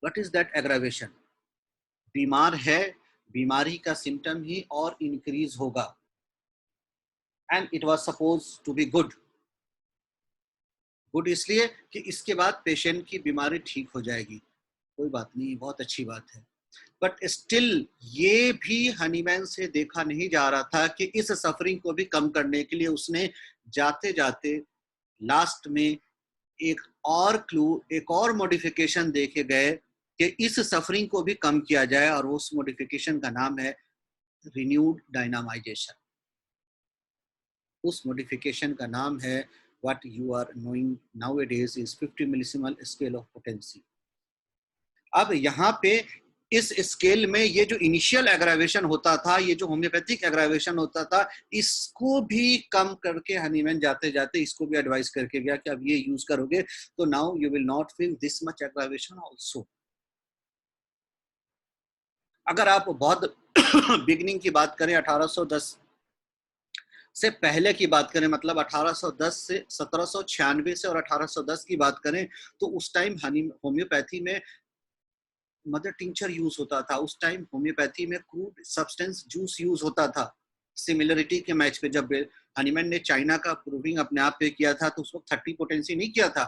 What is that aggravation? बीमार है, बीमारी का सिम्टम ही और इंक्रीज होगा, and it was suppose to be good. Good इसलिए कि इसके बाद पेशेंट की बीमारी ठीक हो जाएगी, कोई बात नहीं, बहुत अच्छी बात है। बट स्टिल ये भी हनीमैन से देखा नहीं जा रहा था कि इस सफरिंग को भी कम करने के लिए उसने जाते जाते लास्ट में एक और क्लू, एक और मॉडिफिकेशन देखे गए कि इस सफरिंग को भी कम किया जाए, और उस मॉडिफिकेशन का नाम है रिन्यूड डायनामाइजेशन। उस मॉडिफिकेशन का नाम है what you are knowing nowadays is 50 millisimal scale of potency। अब यहाँ पे इस स्केल में ये जो इनिशियल एग्रावेशन होता था, ये जो होम्योपैथिक एग्रावेशन होता था, इसको भी कम करके हनीमैन जाते जाते इसको भी एडवाइस करके गया कि अब ये यूज करोगे तो now you will not feel this much aggravation also. अगर आप बहुत बिगनिंग की बात करें, 1810 से पहले की बात करें, मतलब 1810 से 1796 से और 1810 की बात करें, तो उस टाइम होम्योपैथी में मदर टिंचर यूज होता था। उस टाइम होम्योपैथी में क्रूड सब्सटेंस जूस यूज होता था। सिमिलरिटी के मैच पे जब हनीमैन ने चाइना का प्रूविंग अपने आप पे किया था तो उस वक्त 30 पोटेंसी नहीं किया था,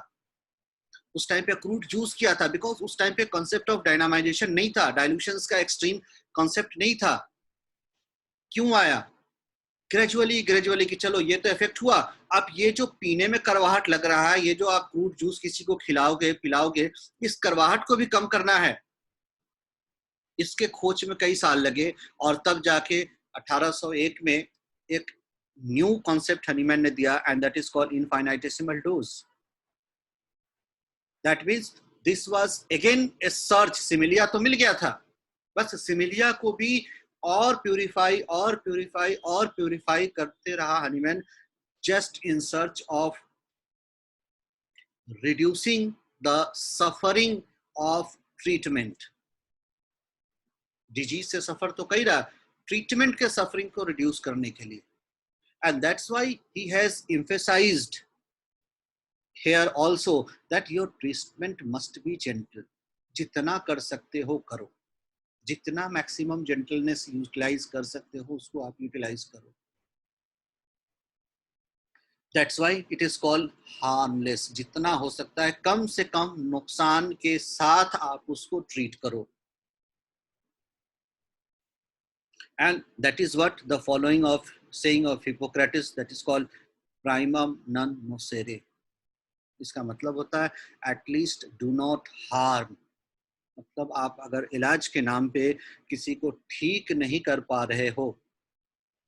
उस टाइम पे क्रूड जूस किया था, बिकॉज उस टाइम पे कॉन्सेप्ट ऑफ डायनामाइजेशन नहीं था, डाइल्यूशंस का एक्सट्रीम कॉन्सेप्ट नहीं था। क्यों आया? ग्रेजुअली कि चलो ये तो इफेक्ट हुआ, अब ये जो पीने में करवाहट लग रहा है, ये जो आप फ्रूट जूस किसी को खिलाओगे पिलाओगे, इस करवाहट को भी कम करना है। इसके खोज में कई साल लगे और तब जाके 1801 में एक न्यू कॉन्सेप्ट हनीमैन ने दिया, and that is called infinitesimal dose. That means this was again A search. Similia तो मिल गया था, बस सिमिलिया को भी और प्यूरिफाई और प्यूरिफाई और प्यूरिफाई करते रहा Hahnemann, just in search of reducing the suffering of treatment. Disease से सफर तो कई रहा, ट्रीटमेंट के सफरिंग को रिड्यूस करने के लिए। And that's why he has emphasized here also that your treatment must be gentle. जितना कर सकते हो करो, जितना मैक्सिमम जेंटलनेस यूटिलाइज कर सकते हो उसको आप यूटिलाइज करो। That's why it is called harmless. जितना हो सकता है कम से कम नुकसान के साथ आप उसको ट्रीट करो। And that is what the following of saying of Hippocrates, that is called primum non nocere. इसका मतलब होता है एटलीस्ट डू नॉट हार्म। मतलब आप अगर इलाज के नाम पे किसी को ठीक नहीं कर पा रहे हो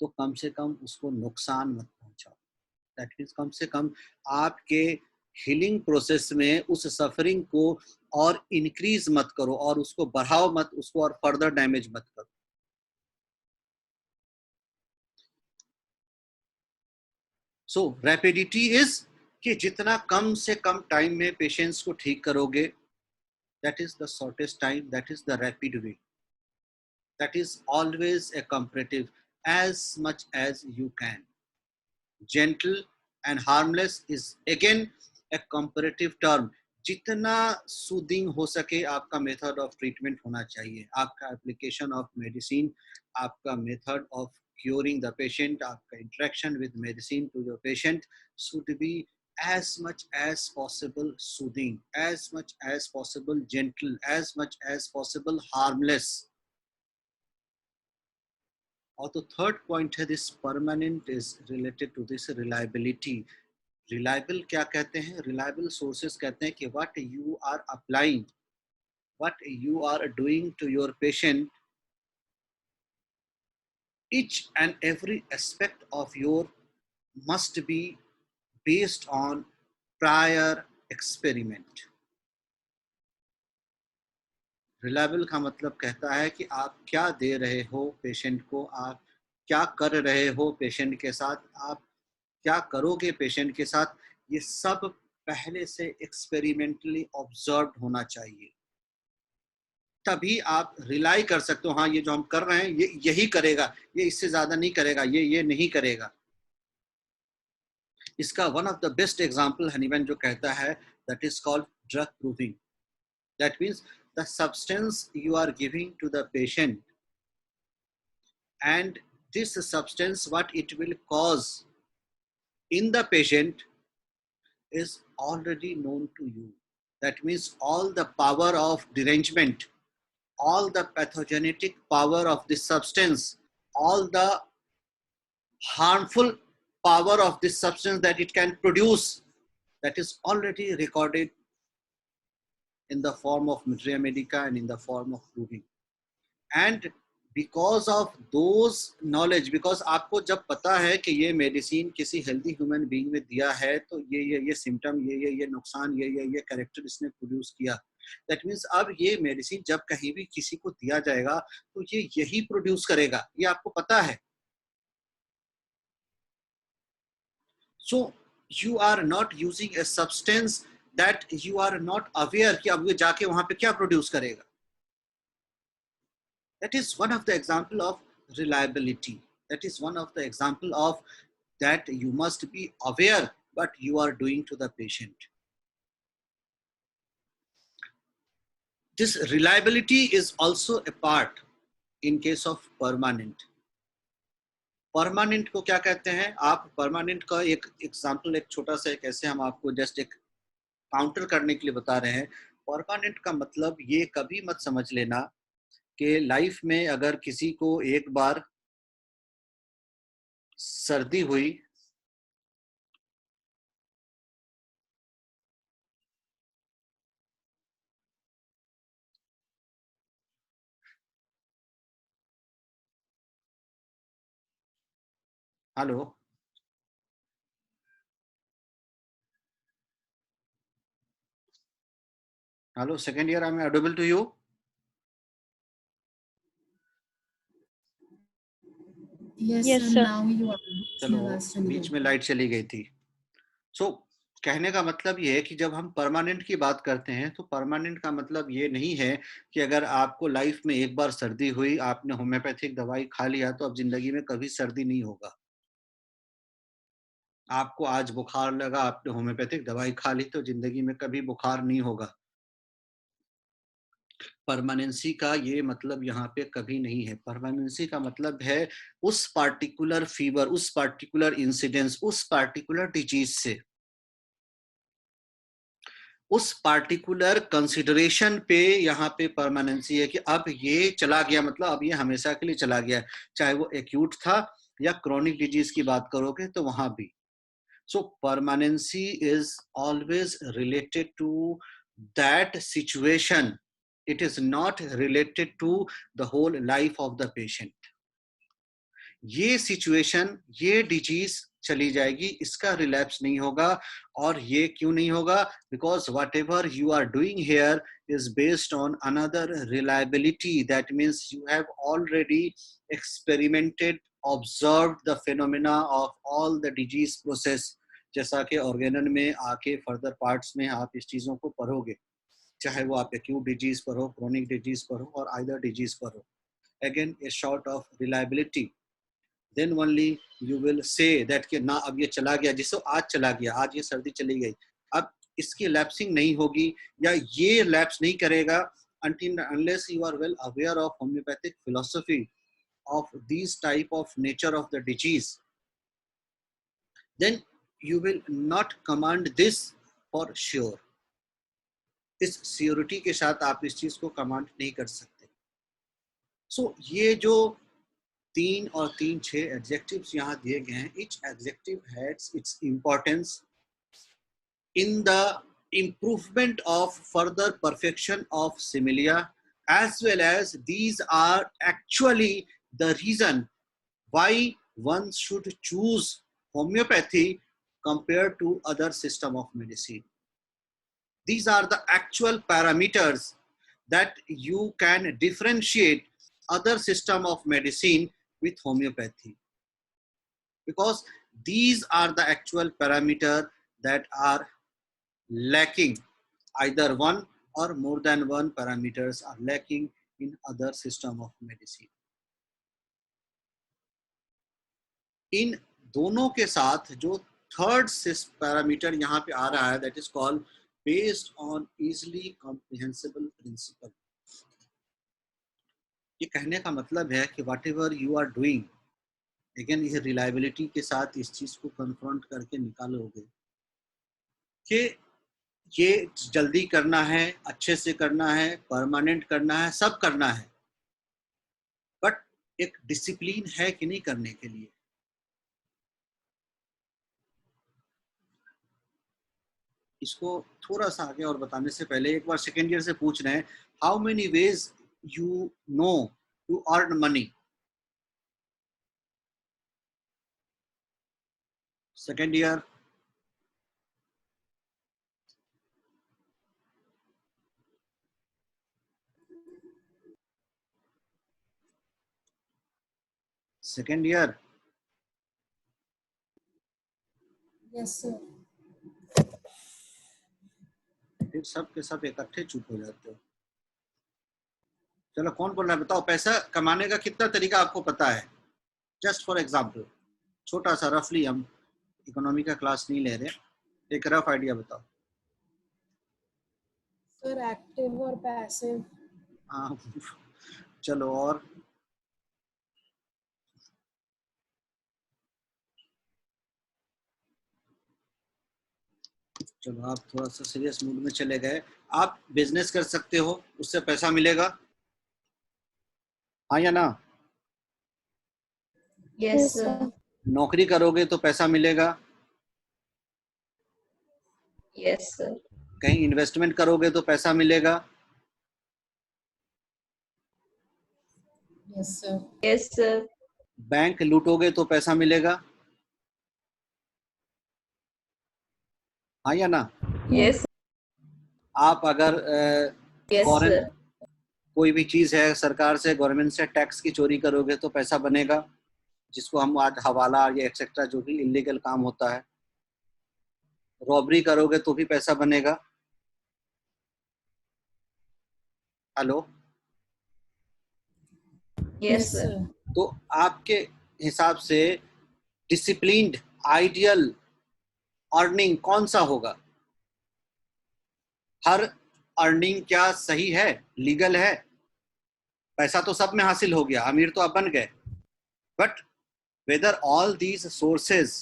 तो कम से कम उसको नुकसान मत पहुंचाओ। दैट मीन्स कम से कम आपके हीलिंग प्रोसेस में उस सफरिंग को और इंक्रीज मत करो और उसको बढ़ाओ मत, उसको और फर्दर डैमेज मत करो। सो रैपिडिटी इज कि जितना कम से कम टाइम में पेशेंट्स को ठीक करोगे, that is the shortest time, that is the rapid way, that is always a comparative, as much as you can. Gentle and harmless is again a comparative term. जितना सूदिंग हो सके आपका मेथड ऑफ ट्रीटमेंट होना चाहिए, आपका एप्लीकेशन ऑफ मेडिसिन, आपका method of curing the patient, आपका interaction with medicine to your patient should be as much as possible soothing, as much as possible gentle, as much as possible harmless. और तो थर्ड पॉइंट है, this permanent is related to this reliability. Reliable क्या कहते हैं? रिलायबल सोर्सेस कहते हैं कि what you are applying, what you are doing to your patient, each and every aspect of your must be based on prior experiment. Reliable का मतलब कहता है कि आप क्या दे रहे हो पेशेंट को, आप क्या कर रहे हो पेशेंट के साथ, आप क्या करोगे पेशेंट के साथ, ये सब पहले से एक्सपेरिमेंटली ऑब्जर्व्ड होना चाहिए। तभी आप रिलाई कर सकते हो, हाँ ये जो हम कर रहे हैं ये यही करेगा, ये इससे ज्यादा नहीं करेगा, ये नहीं करेगा। इसका one of the best example Hahnemann जो कहता है that is called drug proving. That means the substance you are giving to the patient, and this substance, what it will cause in the patient is already known to you. That means all the power of derangement, all the pathogenic power of this substance, all the harmful power of this substance that it can produce, that is already recorded in the form of materia medica and in the form of proving. And because of those knowledge, because आपको जब पता है कि ये मेडिसिन किसी हेल्दी ह्यूमन बीइंग में दिया है, तो ये सिम्टम, ये नुकसान, ये कैरेक्टर इसने प्रोड्यूस किया, दैट मीन्स अब ये मेडिसिन जब कहीं भी किसी को दिया जाएगा तो ये यही प्रोड्यूस करेगा, ये आपको पता है. So you are not using a substance that you are not aware कि अब ये जाके वहां पे क्या प्रोड्यूस करेगा. That is one of the example of reliability. That is one of the example of that you must be aware what you are doing to the patient. This reliability is also a part in case of permanent. Permanent को क्या कहते हैं आप? परमानेंट का एक एग्जांपल, एक छोटा सा एक ऐसे हम आपको जस्ट एक काउंटर करने के लिए बता रहे हैं. परमानेंट का मतलब ये कभी मत समझ लेना कि लाइफ में अगर किसी को एक बार सर्दी हुई, hello hello, second year, I am audible to you? Yes, Yes, sir. sir. Now you are. चलो, बीच में लाइट चली गई थी. सो कहने का मतलब ये है कि जब हम परमानेंट की बात करते हैं तो परमानेंट का मतलब ये नहीं है कि अगर आपको लाइफ में एक बार सर्दी हुई, आपने होम्योपैथिक दवाई खा लिया तो अब जिंदगी में कभी सर्दी नहीं होगा. आपको आज बुखार लगा, आपने होम्योपैथिक दवाई खा ली तो जिंदगी में कभी बुखार नहीं होगा. परमानेंसी का ये मतलब यहाँ पे कभी नहीं है. परमानेंसी का मतलब है उस पार्टिकुलर फीवर, उस पार्टिकुलर इंसिडेंस, उस पार्टिकुलर डिजीज से, उस पार्टिकुलर कंसिडरेशन पे यहाँ पे परमानेंसी है कि अब ये चला गया, मतलब अब ये हमेशा के लिए चला गया. चाहे वो एक्यूट था या क्रोनिक डिजीज की बात करोगे तो वहां भी. So permanency is always related to that situation. It is not related to the whole life of the patient. ये सिचुएशन, ये डिजीज चली जाएगी, इसका रिलैप्स नहीं होगा. और ये क्यों नहीं होगा? Because whatever you are doing here is based on another reliability. That means you have already experimented, observed the phenomena of all the disease process. जैसा कि ऑर्गेनन में आके फर्दर पार्ट्स में आप इस चीजों को पढ़ोगे, चाहे वो आप एक्यूट डिजीज पर हो, क्रोनिक डिजीज पर हो और आइदर डिजीज पर हो. Again a short of reliability, then only you will say that कि ना अब ये चला गया, जिससे आज चला गया, आज ये सर्दी चली गई, अब इसकी लैप्सिंग नहीं होगी या ये लैप्स नहीं करेगा until unless you are well aware of homeopathic philosophy of these type of nature of the disease, then you will not command this for sure. इस सियोरिटी के साथ आप इस चीज को कमांड नहीं कर सकते. सो ये जो 3 और 3, 6 एडजेक्टिव्स यहाँ दिए गए हैं, each adjective has its importance in the improvement of further perfection of similia, as well as these are actually the reason why one should choose homeopathy compared to other system of medicine. These are the actual parameters that you can differentiate other system of medicine with homeopathy, because these are the actual parameters that are lacking. Either one or more than one parameters are lacking in other system of medicine. इन दोनों के साथ जो थर्ड पैरामीटर यहाँ पे आ रहा है, that is called based on easily comprehensible principle. ये कहने का मतलब है कि whatever you are doing, again ये रिलायबिलिटी के साथ इस चीज को कन्फ्रंट करके निकालोगे कि ये जल्दी करना है, अच्छे से करना है, परमानेंट करना है, सब करना है, बट एक डिसिप्लिन है कि नहीं करने के लिए. इसको थोड़ा सा आगे और बताने से पहले एक बार सेकेंड ईयर से पूछ रहे हैं, how many ways you know to earn money. Second year, second year. Yes sir. फिर सब के सब इकट्ठे चुप हो जाते हो. चलो कौन बोल रहा है बताओ, पैसा कमाने का कितना तरीका आपको पता है? जस्ट फॉर एग्जाम्पल, छोटा सा रफली, हम इकोनॉमी का क्लास नहीं ले रहे, एक रफ आइडिया बताओ. सर एक्टिव और पैसिव. हाँ चलो और. चलो आप थोड़ा सा सीरियस मूड में चले गए. आप बिजनेस कर सकते हो, उससे पैसा मिलेगा, हाँ या ना? Yes sir. नौकरी करोगे तो पैसा मिलेगा. Yes sir. कहीं इन्वेस्टमेंट करोगे तो पैसा मिलेगा. Yes sir. Yes sir. Bank लूटोगे तो पैसा मिलेगा, हाँ या ना? यस. आप अगर यस फॉरेन सर. कोई भी चीज है, सरकार से, गवर्नमेंट से टैक्स की चोरी करोगे तो पैसा बनेगा, जिसको हम आज हवाला या एक्सेट्रा जो भी इलीगल काम होता है. रॉबरी करोगे तो भी पैसा बनेगा. हेलो. Yes sir. तो आपके हिसाब से डिसिप्लिन्ड आइडियल अर्निंग कौन सा होगा? हर अर्निंग क्या सही है, लीगल है? पैसा तो सब में हासिल हो गया, अमीर तो आप बन गए, but whether all these sources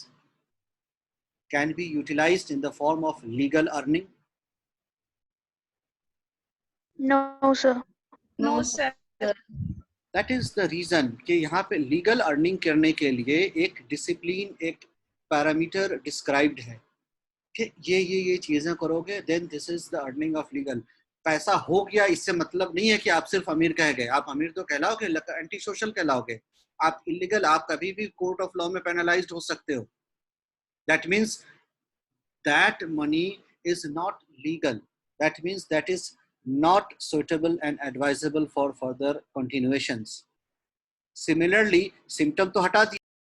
can be utilized in the form of legal earning? No, sir. No sir. That is the reason कि यहाँ पे लीगल अर्निंग करने के लिए एक डिसिप्लिन, एक पैरामीटर डिस्क्राइब्ड है कि ये चीजें करोगे then this is the earning of legal. पैसा हो गया इससे मतलब नहीं है कि आप सिर्फ अमीर कह गए. आप अमीर तो कहलाओगे, एंटी सोशल कहलाओगे. आप इलीगल, आप कभी भी कोर्ट ऑफ लॉ में पेनलाइज्ड हो सकते हो. That means that money is not legal. That means that is not suitable and advisable for further continuations. Similarly, symptom तो हटा दिया.